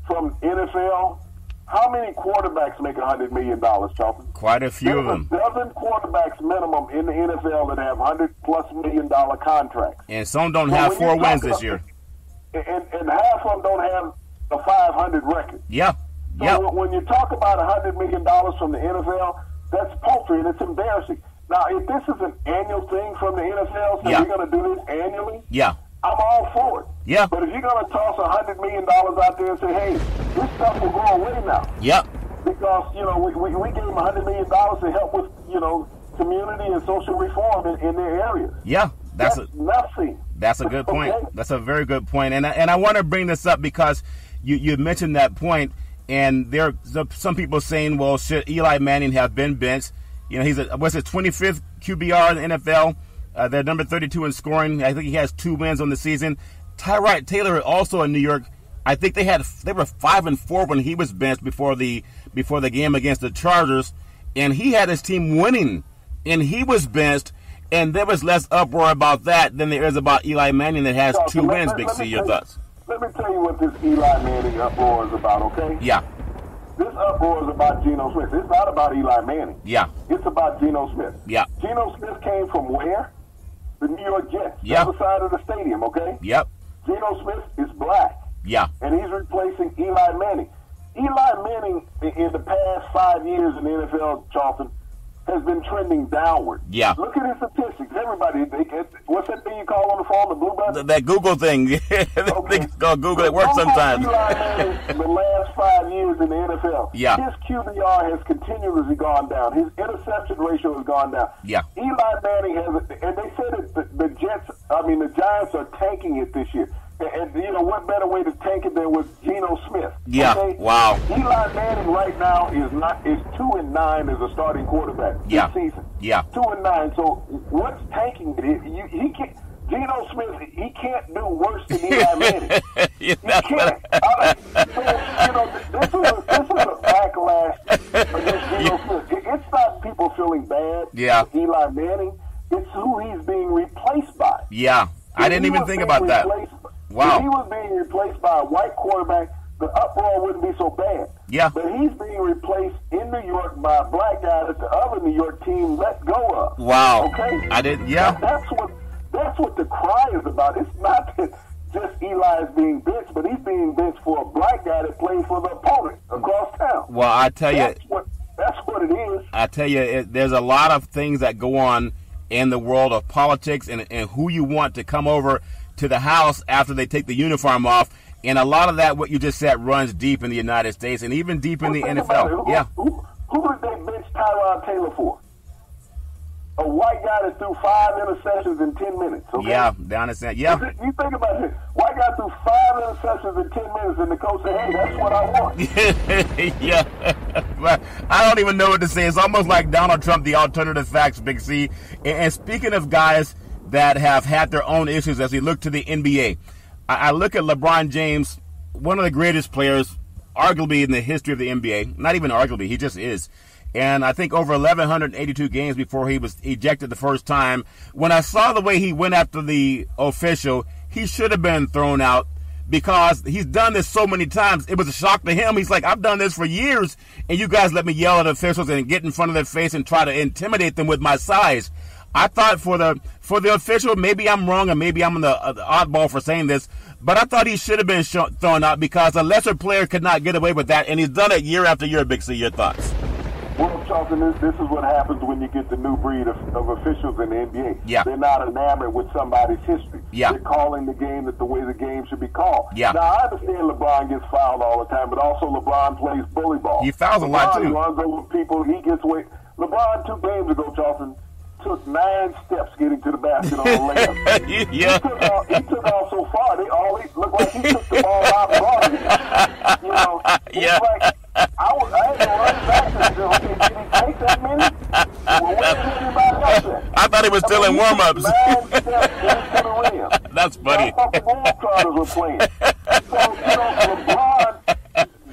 from NFL, how many quarterbacks make $100 million, Charlton? Quite a few of them. There's a dozen quarterbacks minimum in the NFL that have $100+ million contracts. And some don't have 4 wins this year. And half of them don't have a 500 record. Yeah. So when you talk about $100 million from the NFL, that's paltry and it's embarrassing. Now, if this is an annual thing from the NFL, so we're going to do this annually, I'm all for it. Yeah. But if you're going to toss $100 million out there and say, hey, this stuff will go away now. Yep. Because, we gave them $100 million to help with, community and social reform in their areas. Yeah. That's nothing. That's a good point. Okay. That's a very good point. And I want to bring this up because you mentioned that point, and there are some people saying, well, should Eli Manning have been benched? He's what's his 25th QBR in the NFL. They're number 32 in scoring. I think he has 2 wins on the season. Tyrod Taylor also in New York. I think they were 5-4 when he was benched before the game against the Chargers, and he had his team winning, and he was benched. And there was less uproar about that than there is about Eli Manning that has 2 wins. Big C, your thoughts? Let me tell you what this Eli Manning uproar is about. Okay? Yeah. This uproar is about Geno Smith. It's not about Eli Manning. Yeah. It's about Geno Smith. Yeah. Geno Smith came from where? The New York Jets. Yeah. The other side of the stadium, okay? Yep. Geno Smith is black. Yeah. And he's replacing Eli Manning. Eli Manning, in the past 5 years in the NFL, Charlton, has been trending downward. Yeah. Look at his statistics. Everybody, what's that thing you call on the phone, the blue button? That Google thing. Okay. It's called Google. It works sometimes. Eli Manning, the last 5 years in the NFL, his QBR has continuously gone down. His interception ratio has gone down. Yeah. Eli Manning has, and they said that the Giants are tanking it this year. And what better way to tank it than with Geno Smith? Yeah. Okay? Wow. Eli Manning right now is 2-9 as a starting quarterback this season. Yeah. 2-9. So what's tanking it? He can't. Geno Smith, he can't do worse than Eli Manning. He can't. This is a backlash against Geno Smith. It's not people feeling bad for Eli Manning. It's who he's being replaced by. Yeah. I didn't even think about that. Wow. If he was being replaced by a white quarterback, the uproar wouldn't be so bad. Yeah. But he's being replaced in New York by a black guy that the other New York team let go of. Wow. Okay? I did, yeah. That's what the cry is about. It's not that just Eli is being benched, but he's being benched for a black guy that plays for the opponent across town. Well, I tell you. That's what it is. I tell you, there's a lot of things that go on in the world of politics and who you want to come over to the house after they take the uniform off. And a lot of that, what you just said, runs deep in the United States and even deep in the NFL. Who did they bench Tyrod Taylor for? A white guy that threw 5 interceptions in 10 minutes. Okay? Yeah, down in San. Yeah. You think about it. White guy threw 5 interceptions in 10 minutes, and the coach said, "Hey, that's what I want." Yeah. I don't even know what to say. It's almost like Donald Trump, the alternative facts, Big C. And speaking of guys that have had their own issues, as we look to the NBA, I look at LeBron James, one of the greatest players, arguably in the history of the NBA. Not even arguably, he just is. And I think over 1,182 games before he was ejected the first time. When I saw the way he went after the official, he should have been thrown out because he's done this so many times. It was a shock to him. He's like, I've done this for years, and you guys let me yell at officials and get in front of their face and try to intimidate them with my size. I thought for the official, maybe I'm wrong and maybe I'm the oddball for saying this, but I thought he should have been thrown out because a lesser player could not get away with that, and he's done it year after year. Big C, your thoughts? Well, Charlton, this is what happens when you get the new breed of officials in the NBA. Yeah. They're not enamored with somebody's history. Yeah. They're calling the game the way the game should be called. Yeah. Now, I understand LeBron gets fouled all the time, but also LeBron plays bully ball. He fouls a lot, too. LeBron runs over people. He gets away. LeBron, 2 games ago, Charlton, took 9 steps getting to the basket on the layup. Yeah. He took off so far. They looked like he took the ball out of the ball. You know, yeah. Like, I had to run back and say, okay, did he take that many? Well, where did everybody else at? I thought he was still in warm-ups. 9 steps into the rim. That's funny. I thought the Bulltrotters were playing. So, you know, LeBron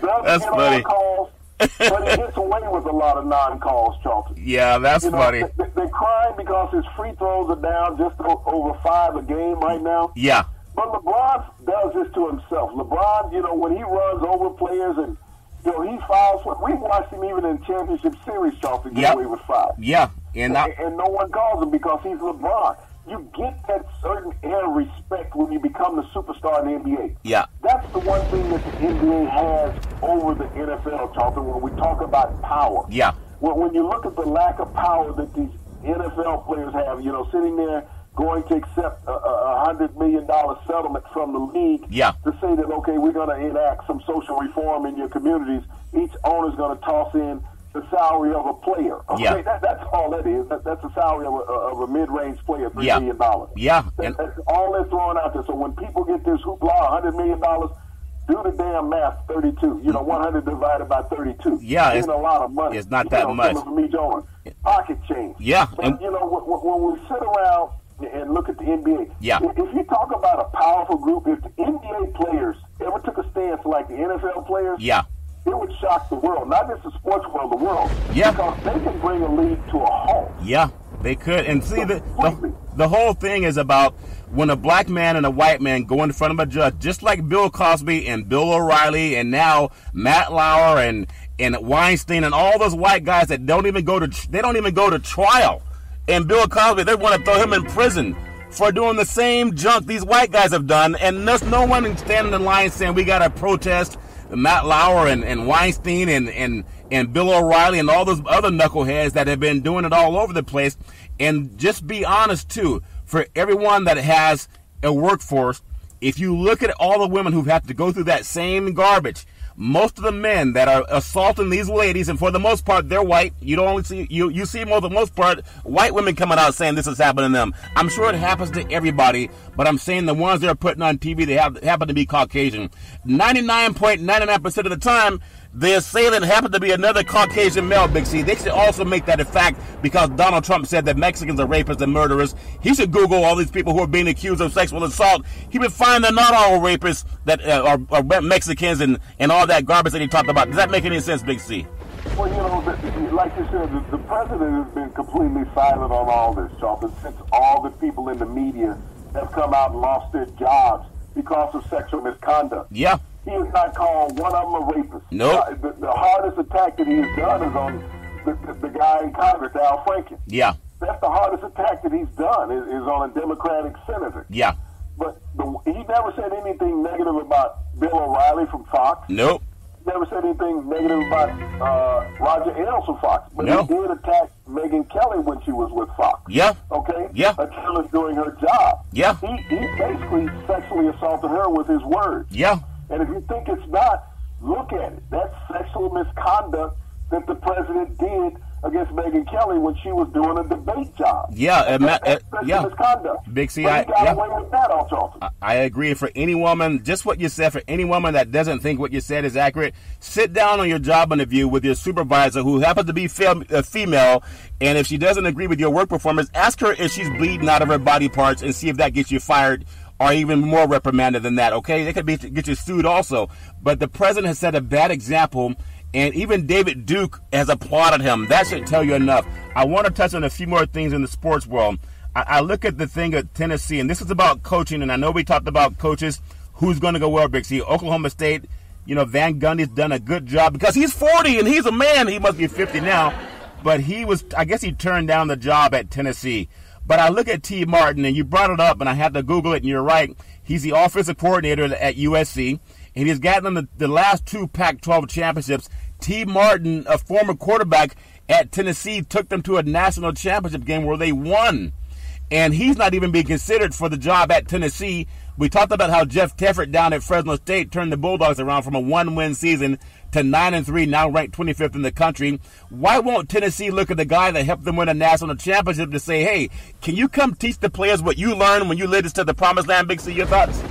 doesn't get all calls, but he gets away with a lot of non-calls, Charlton. Yeah, that's funny. They're crying because his free throws are down just over 5 a game right now. Yeah. But LeBron does this to himself. LeBron, you know, when he runs over players and you know, he fouls. We watched him even in championship series, Charlton, get away with fouls. Yeah, and no one calls him because he's LeBron. You get that certain air of respect when you become the superstar in the NBA. Yeah, that's the one thing that the NBA has over the NFL, Charlton. When we talk about power, yeah. When you look at the lack of power that these NFL players have, you know, sitting there going to accept a $100 million settlement from the league to say that, okay, we're going to enact some social reform in your communities. Each owner's going to toss in the salary of a player. Okay, that's all that is. That's the salary of a mid-range player, $3 million. Yeah. That's all they're throwing out there. So when people get this hoopla, $100 million, do the damn math, 32. You know, 100 divided by 32. Yeah. It's a lot of money. It's not that much. For me, John, pocket change. Yeah. But, you know, when we sit around and look at the NBA. Yeah. If you talk about a powerful group, if the NBA players ever took a stance like the NFL players, it would shock the world, not just the sports world, the world. Yeah. Because they can bring a league to a halt. Yeah, they could. And see, the whole thing is about when a black man and a white man go in front of a judge, just like Bill Cosby and Bill O'Reilly and now Matt Lauer and Weinstein and all those white guys that don't even go to trial. And Bill Cosby, they want to throw him in prison for doing the same junk these white guys have done. And there's no one standing in line saying we got to protest Matt Lauer and Weinstein and Bill O'Reilly and all those other knuckleheads that have been doing it all over the place. And just be honest, too, for everyone that has a workforce, if you look at all the women who've had to go through that same garbage, most of the men that are assaulting these ladies, and for the most part, they're white. You don't only see you see for the most part white women coming out saying this is happening to them. I'm sure it happens to everybody, but I'm saying the ones they're putting on TV, they happen to be Caucasian. 99.99% of the time, the assailant happened to be another Caucasian male, Big C. They should also make that a fact because Donald Trump said that Mexicans are rapists and murderers. He should Google all these people who are being accused of sexual assault. He would find they're not all rapists that are Mexicans and all that garbage that he talked about. Does that make any sense, Big C? Well, you know, like you said, the president has been completely silent on all this, Charlton, since all the people in the media have come out and lost their jobs because of sexual misconduct. Yeah. He has not called one of them a rapist. Nope. The hardest attack that he has done is on the guy in Congress, Al Franken. Yeah. That's the hardest attack that he's done is on a Democratic senator. Yeah. But he never said anything negative about Bill O'Reilly from Fox. Nope. Never said anything negative about Roger Ailes from Fox. But no. He did attack Megyn Kelly when she was with Fox. Yeah. Okay? Yeah. Until it's doing her job. Yeah. He basically sexually assaulted her with his words. Yeah. And if you think it's not, look at it. That's sexual misconduct that the president did against Megyn Kelly when she was doing a debate job. Yeah, that's misconduct. Big C, but he got away with that on Charlton. I agree. For any woman, just what you said, for any woman that doesn't think what you said is accurate, sit down on your job interview with your supervisor who happens to be female, and if she doesn't agree with your work performance, ask her if she's bleeding out of her body parts and see if that gets you fired or even more reprimanded than that, okay? They could get you sued also. But the president has set a bad example, and even David Duke has applauded him. That should tell you enough. I want to touch on a few more things in the sports world. I look at the thing at Tennessee, and this is about coaching, and I know we talked about coaches. Who's going to go well, Big C? Oklahoma State, you know, Van Gundy's done a good job because he's 40 and he's a man. He must be 50 now. But I guess he turned down the job at Tennessee. But I look at T. Martin, and you brought it up, and I had to Google it, and you're right. He's the offensive coordinator at USC, and he's gotten them the last 2 Pac-12 championships. T. Martin, a former quarterback at Tennessee, took them to a national championship game where they won. And he's not even being considered for the job at Tennessee. We talked about how Jeff Teffert down at Fresno State turned the Bulldogs around from a 1-win season to 9-3, now ranked 25th in the country. Why won't Tennessee look at the guy that helped them win a national championship to say, hey, can you come teach the players what you learned when you led us to the promised land, Big C? Your thoughts?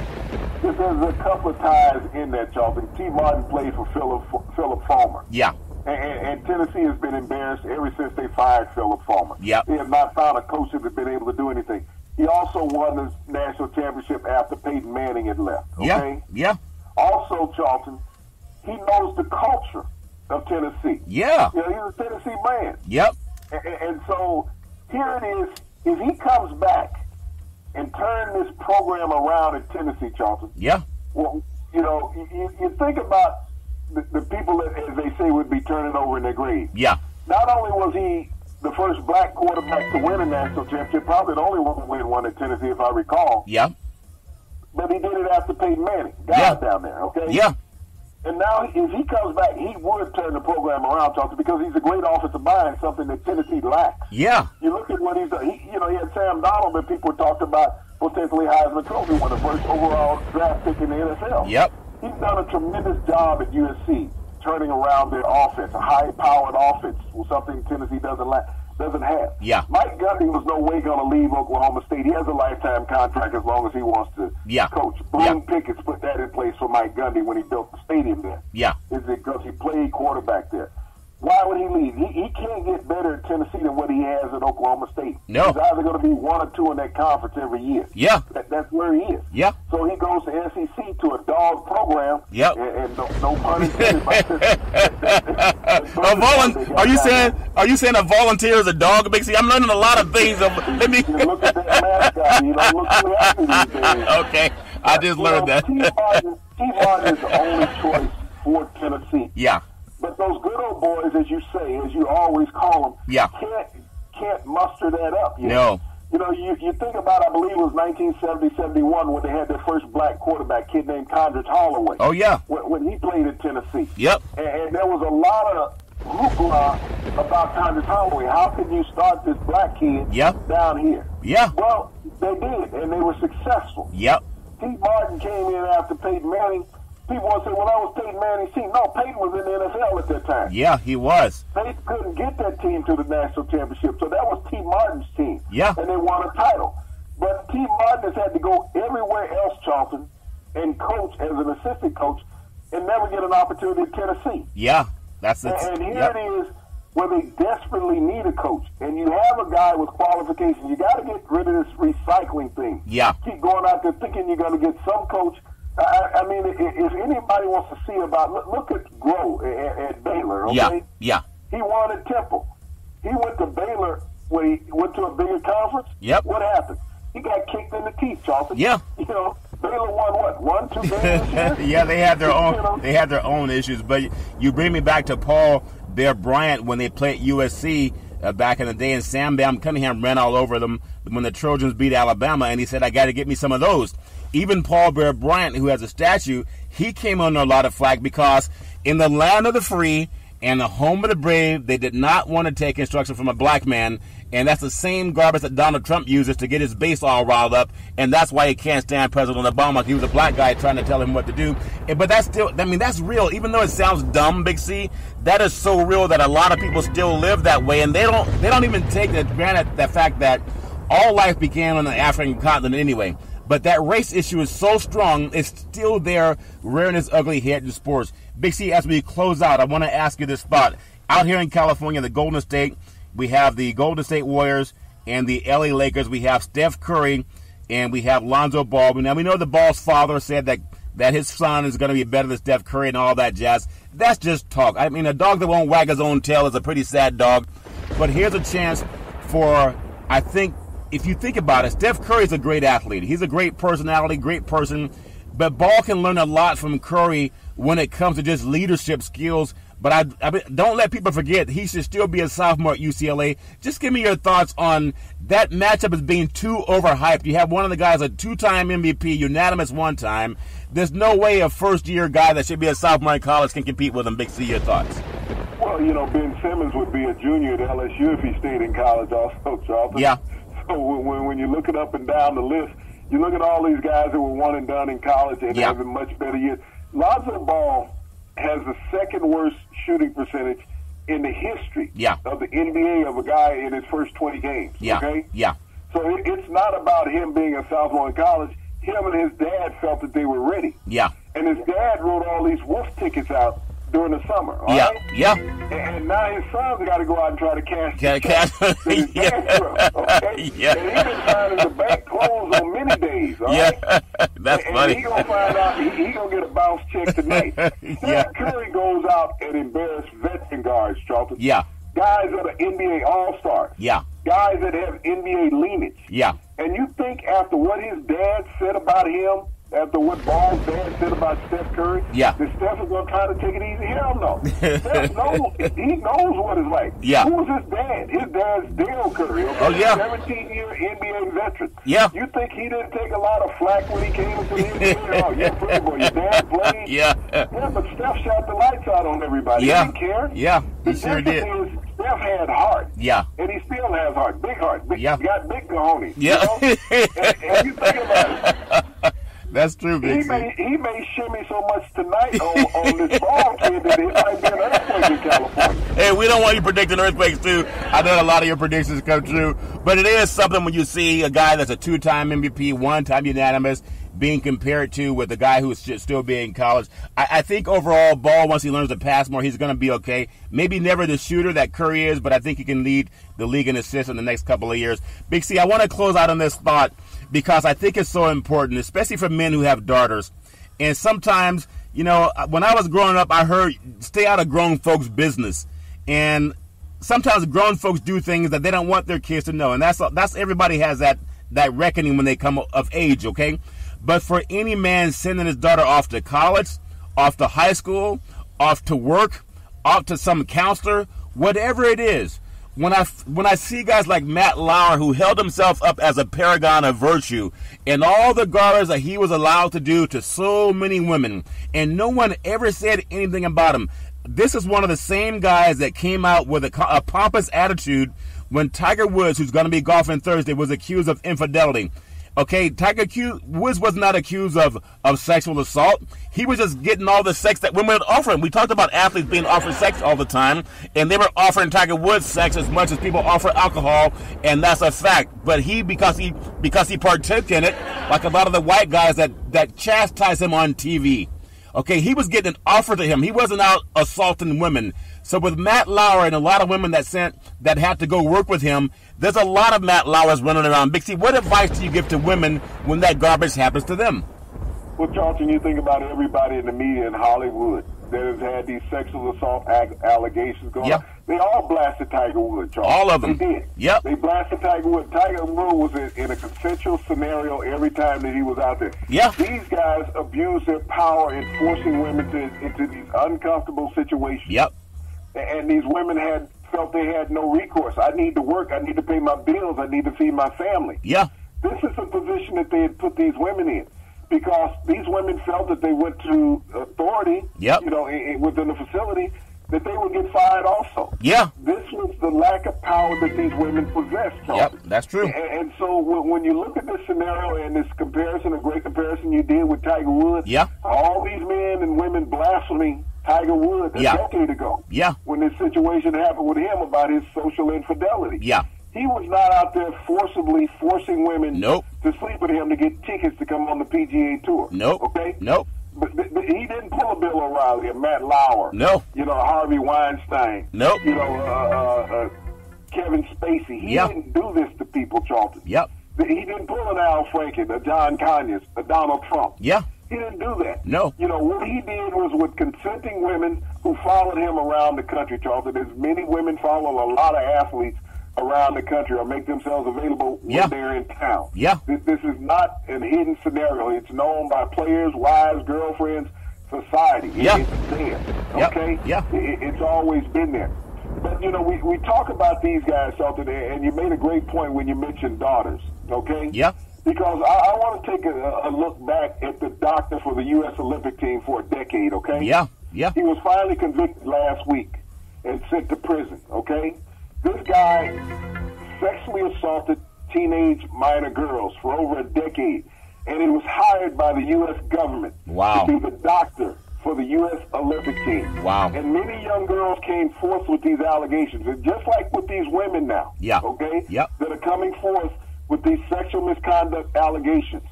There's a couple of ties in that, Charlton. T. Martin played for Philip Fulmer. Yeah. And Tennessee has been embarrassed ever since they fired Philip Fulmer. Yep. They have not found a coach that has been able to do anything. He also won the national championship after Peyton Manning had left. Okay? Yeah. Also, Charlton, he knows the culture of Tennessee. Yeah. You know, he's a Tennessee man. Yep. And so here it is. If he comes back and turn this program around in Tennessee, Charlton. Yeah. Well, you know, you think about the people that, as they say, would be turning over in their grave. Yeah. Not only was he the first black quarterback to win a national championship, probably the only one to win one in Tennessee, if I recall. Yeah. But he did it after Peyton Manning. Guys down there, okay? Yeah. And now, if he comes back, he would turn the program around, Charlton, because he's a great offensive mind, something that Tennessee lacks. Yeah. You look at what he's done. He had Sam Donald, but people talked about potentially Heisman Trophy winner, first overall draft pick in the NFL. Yep. He's done a tremendous job at USC, turning around their offense, a high-powered offense, something Tennessee doesn't have. Yeah. Mike Gundy was no way going to leave Oklahoma State. He has a lifetime contract as long as he wants to coach. Boone Pickett's put that in place for Mike Gundy when he built the stadium there. Yeah. Is it because he played quarterback there? Why would he leave? He can't get better at Tennessee than what he has at Oklahoma State. No. He's either going to be 1 or 2 in that conference every year. Yeah. That's where he is. Yeah. So he goes to SEC to a dog program. Yep. And no pun intended. Are you saying a volunteer is a dog, Big C? I'm learning a lot of things. Let me you look at that mascot. You don't look too happy these days. Okay. I just learned that. T. Martin is the only choice for Tennessee. Yeah. But those good old boys, as you say, as you always call them, can't muster that up yet. No. You know, you think about, I believe it was 1970-71 when they had their first black quarterback, kid named Condredge Holloway. Oh, yeah. When he played at Tennessee. Yep. And there was a lot of hoopla about Condredge Holloway. How could you start this black kid down here? Yeah. Well, they did, and they were successful. Yep. T. Martin came in after Peyton Manning. People want to say, well, that was Peyton Manning's team. No, Peyton was in the NFL at that time. Yeah, he was. Peyton couldn't get that team to the national championship, so that was T. Martin's team. Yeah. And they won a title. But T. Martin has had to go everywhere else, Charlton, and coach as an assistant coach and never get an opportunity at Tennessee. Yeah, that's it. And here it is where they desperately need a coach. And you have a guy with qualifications. You got to get rid of this recycling thing. Yeah. Keep going out there thinking you're going to get some coach. I mean, if anybody wants to see about, look at Groh at Baylor, okay? Yeah. He won at Temple. He went to Baylor when he went to a bigger conference. Yep. What happened? He got kicked in the teeth, Charlton. Yeah. You know, Baylor won what? 1, 2 games this year? Yeah, they had their own. They had their own issues. But you bring me back to Paul Bear Bryant when they played USC back in the day, and Sam Bam Cunningham ran all over them when the Trojans beat Alabama, and he said, I got to get me some of those. Even Paul Bear Bryant, who has a statue, he came under a lot of flack because in the land of the free and the home of the brave, they did not want to take instruction from a black man, and that's the same garbage that Donald Trump uses to get his base all riled up, and that's why he can't stand President Obama. He was a black guy trying to tell him what to do. But that's still, I mean, that's real. Even though it sounds dumb, Big C, that is so real that a lot of people still live that way, and they don't even take the granted the fact that all life began on the African continent anyway. But that race issue is so strong, it's still there, rearing its ugly head in sports. Big C, as we close out, I want to ask you this thought. Out here in California, the Golden State, we have the Golden State Warriors and the LA Lakers. We have Steph Curry and we have Lonzo Ball. Now, we know the Ball's father said that his son is going to be better than Steph Curry and all that jazz. That's just talk. I mean, a dog that won't wag his own tail is a pretty sad dog. But here's a chance for, I think, if you think about it, Steph Curry's a great athlete. He's a great personality, great person. But Ball can learn a lot from Curry when it comes to just leadership skills But don't let people forget he should still be a sophomore at UCLA. Just give me your thoughts on that matchup as being too overhyped. You have one of the guys, a 2-time MVP, unanimous one time. There's no way a first-year guy that should be a sophomore in college can compete with him. Big C, your thoughts? Well, Ben Simmons would be a junior at LSU if he stayed in college also, Charlton. Yeah. So when you look it up and down the list, you look at all these guys who were one and done in college and having much better years. Lonzo Ball has the second worst shooting percentage in the history of the NBA of a guy in his first 20 games. Okay? Yeah. So it's not about him being a sophomore in college. Him and his dad felt that they were ready. Yeah. And his dad wrote all these Wolf tickets out during the summer. All yeah. right? Yeah. And now his son's got to go out and try to cash. Okay? Yeah. And he's been finding the bank closed on many days. All right? That's funny. And he's going to find out he going to get a bounce check tonight. Steph Curry goes out and embarrasses veteran guards, Charlton. Yeah. Guys that are NBA All-Stars. Yeah. Guys that have NBA lineage. Yeah. And you think after what his dad said about him, after what Ball's dad said about Steph Curry, that Steph is going to try to take it easy? Hell no. Steph knows, he knows what it's like. Yeah. Who was his dad? His dad's Dale Curry. Okay? Oh, yeah. 17-year NBA veteran. Yeah. You think he didn't take a lot of flack when he came into the NBA? Oh, you're pretty boy. Your dad played? Yeah, but Steph shot the lights out on everybody. Yeah. He didn't care. Yeah, he the sure did. Is, Steph had heart. Yeah. And he still has heart. Big heart. Got big cojones. Yeah. You know? and you think about it. That's true, Big C. He may shimmy so much tonight on this ball kid that it might be an earthquake in California. Hey, we don't want you predicting earthquakes, too. I know a lot of your predictions come true. But it is something when you see a guy that's a 2-time MVP, 1-time unanimous, being compared to with a guy who's still being in college. I think overall, Ball, once he learns to pass more, he's going to be okay. Maybe never the shooter that Curry is, but I think he can lead the league in assists in the next couple of years. Big C, I want to close out on this thought because I think it's so important, especially for men who have daughters. And sometimes, when I was growing up, I heard stay out of grown folks' business. And sometimes grown folks do things that they don't want their kids to know. And that's everybody has that reckoning when they come of age, okay? But for any man sending his daughter off to college, off to high school, off to work, off to some counselor, whatever it is, when I see guys like Matt Laur, who held himself up as a paragon of virtue, and all the garters that he was allowed to do to so many women, and no one ever said anything about him. This is one of the same guys that came out with a pompous attitude when Tiger Woods, who's going to be golfing Thursday, was accused of infidelity. Okay, Tiger Woods was not accused of sexual assault. He was just getting all the sex that women would offer him. We talked about athletes being offered sex all the time, and they were offering Tiger Woods sex as much as people offer alcohol, and that's a fact. But because he partook in it, like a lot of the white guys that chastise him on TV. Okay, he was getting an offer to him. He wasn't out assaulting women. So with Matt Laur and a lot of women that had to go work with him, there's a lot of Matt Laur's running around. Big C, what advice do you give to women when that garbage happens to them? Well, Charlton, you think about everybody in the media in Hollywood that has had these sexual assault allegations going on. They all blasted Tiger Woods, Charlton. All of them. They did. Yep. They blasted Tiger Woods. Tiger Woods was in a consensual scenario every time that he was out there. Yeah. These guys abuse their power in forcing women into these uncomfortable situations. Yep. And these women felt they had no recourse. I need to work. I need to pay my bills. I need to feed my family. Yeah. This is a position that they had put these women in because these women felt that they went to authority, within the facility, that they would get fired also. Yeah. This was the lack of power that these women possessed. Yep, that's true. And so when you look at this scenario and this comparison, a great comparison you did with Tiger Woods, all these men and women blaspheming Tiger Woods a decade ago. Yeah. When this situation happened with him about his social infidelity. Yeah. He was not out there forcibly forcing women to sleep with him to get tickets to come on the PGA Tour. Nope. Okay? Nope. But he didn't pull a Bill O'Reilly or Matt Lauer. No. Harvey Weinstein. Nope. Kevin Spacey. He didn't do this to people, Charlton. Yep. He didn't pull an Al Franken, a John Conyers, a Donald Trump. Yeah. He didn't do that. No. What he did was with consenting women who followed him around the country, Charlton. As many women follow a lot of athletes around the country or make themselves available when they're in town. Yeah. This is not a hidden scenario. It's known by players, wives, girlfriends, society. Yeah. It's there. Yep. Okay? Yeah. It's always been there. But, you know, we talk about these guys, Shelton, and you made a great point when you mentioned daughters, okay? Yeah. Because I want to take a look back at the doctor for the U.S. Olympic team for a decade, okay? Yeah. Yeah. He was finally convicted last week and sent to prison, okay? This guy sexually assaulted teenage minor girls for over a decade, and he was hired by the U.S. government Wow. to be the doctor for the U.S. Olympic team. Wow. And many young girls came forth with these allegations, and just like with these women now, Yeah. okay, Yep. that are coming forth with these sexual misconduct allegations.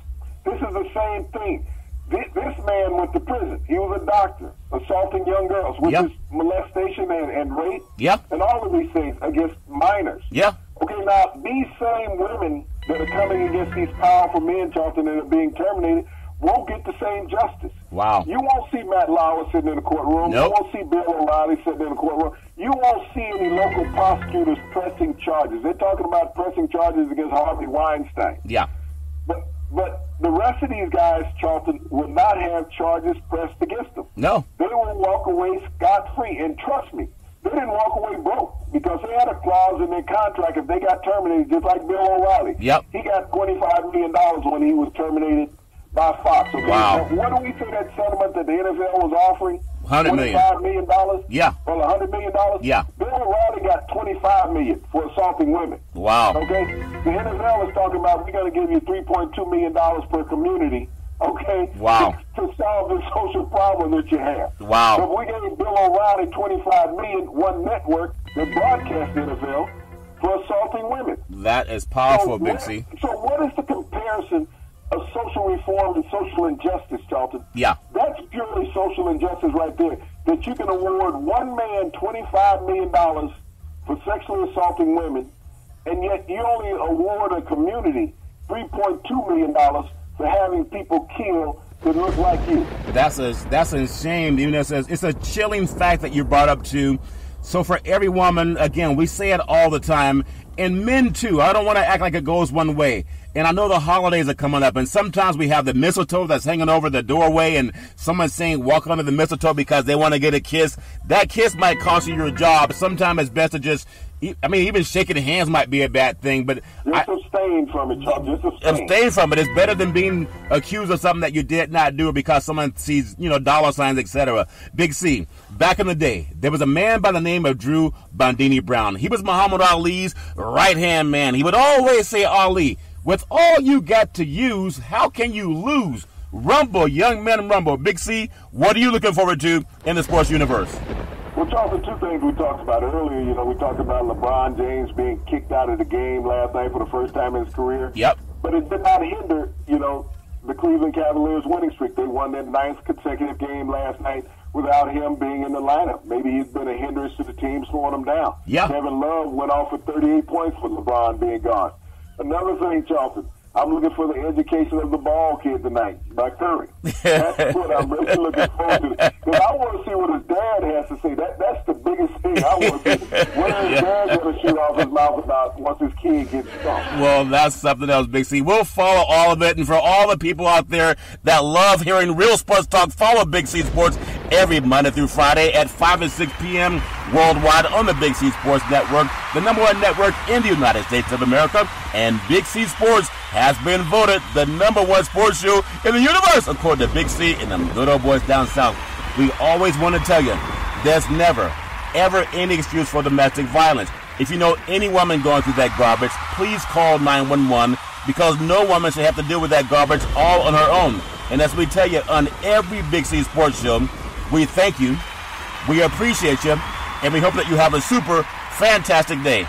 This is the same thing. This man went to prison. He was a doctor, assaulting young girls, which Yep. is molestation and rape, Yep. and all of these things against minors. Yeah. Okay, now, these same women that are coming against these powerful men, Charlton, that are being terminated, won't get the same justice. Wow. You won't see Matt Lauer sitting in the courtroom. Nope. You won't see Bill O'Reilly sitting in the courtroom. You won't see any local prosecutors pressing charges. They're talking about pressing charges against Harvey Weinstein. Yeah. But the rest of these guys, Charlton, will not have charges pressed against them. No. They will walk away scot-free. And trust me, they didn't walk away broke because they had a clause in their contract if they got terminated, just like Bill O'Reilly. Yep. He got $25 million when he was terminated by Fox. Okay? Wow. Now, what do we say that settlement that the NFL was offering? $100 million. $25 million? Yeah. Well, $100 million? Yeah. Bill O'Reilly got $25 million for assaulting women. Wow. Okay? The NFL is talking about we're going to give you $3.2 million per community, okay? Wow. To solve the social problem that you have. Wow. So if we gave Bill O'Reilly $25 million, one network that broadcasts the NFL for assaulting women. That is powerful, So Big C. So what is the comparison of social reform and social injustice, Charlton? Yeah. That's purely social injustice right there. That you can award one man $25 million for sexually assaulting women, and yet you only award a community $3.2 million for having people killed that look like you. That's a shame. Even though it's a chilling fact that you brought up too. So for every woman, again, we say it all the time, and men too. I don't want to act like it goes one way. And I know the holidays are coming up, and sometimes we have the mistletoe that's hanging over the doorway, and someone's saying walk under the mistletoe because they want to get a kiss. That kiss might cost you your job. Sometimes it's best to just, I mean, even shaking hands might be a bad thing, but just abstain from it, Chuck. Just abstain from it. It's better than being accused of something that you did not do because someone sees, dollar signs, etc. Big C, back in the day, there was a man by the name of Drew Bondini Brown. He was Muhammad Ali's right-hand man. He would always say, Ali, with all you got to use, how can you lose? Rumble, young men, rumble. Big C, what are you looking forward to in the sports universe? Well, Charles, two things we talked about earlier. We talked about LeBron James being kicked out of the game last night for the first time in his career. Yep. But it did not hinder, the Cleveland Cavaliers winning streak. They won their 9th consecutive game last night without him being in the lineup. Maybe he's been a hindrance to the team, slowing them down. Yeah. Kevin Love went off for 38 points with LeBron being gone. Another thing, Charlton, I'm looking for the education of the ball kid tonight by Curry. That's what I'm really looking forward to. Because I want to see what his dad has to say. That's the biggest thing I want to see. What is his dad going to shoot off his mouth about once his kid gets stumped? Well, that's something else, Big C. We'll follow all of it. And for all the people out there that love hearing real sports talk, follow Big C Sports every Monday through Friday at 5 and 6 p.m. worldwide on the Big C Sports Network, the #1 network in the United States of America. And Big C Sports has been voted the #1 sports show in the universe, according to Big C and them good old boys down south. We always want to tell you, there's never, ever any excuse for domestic violence. If you know any woman going through that garbage, please call 911 because no woman should have to deal with that garbage all on her own. And as we tell you on every Big C Sports show, we thank you, we appreciate you, and we hope that you have a super fantastic day.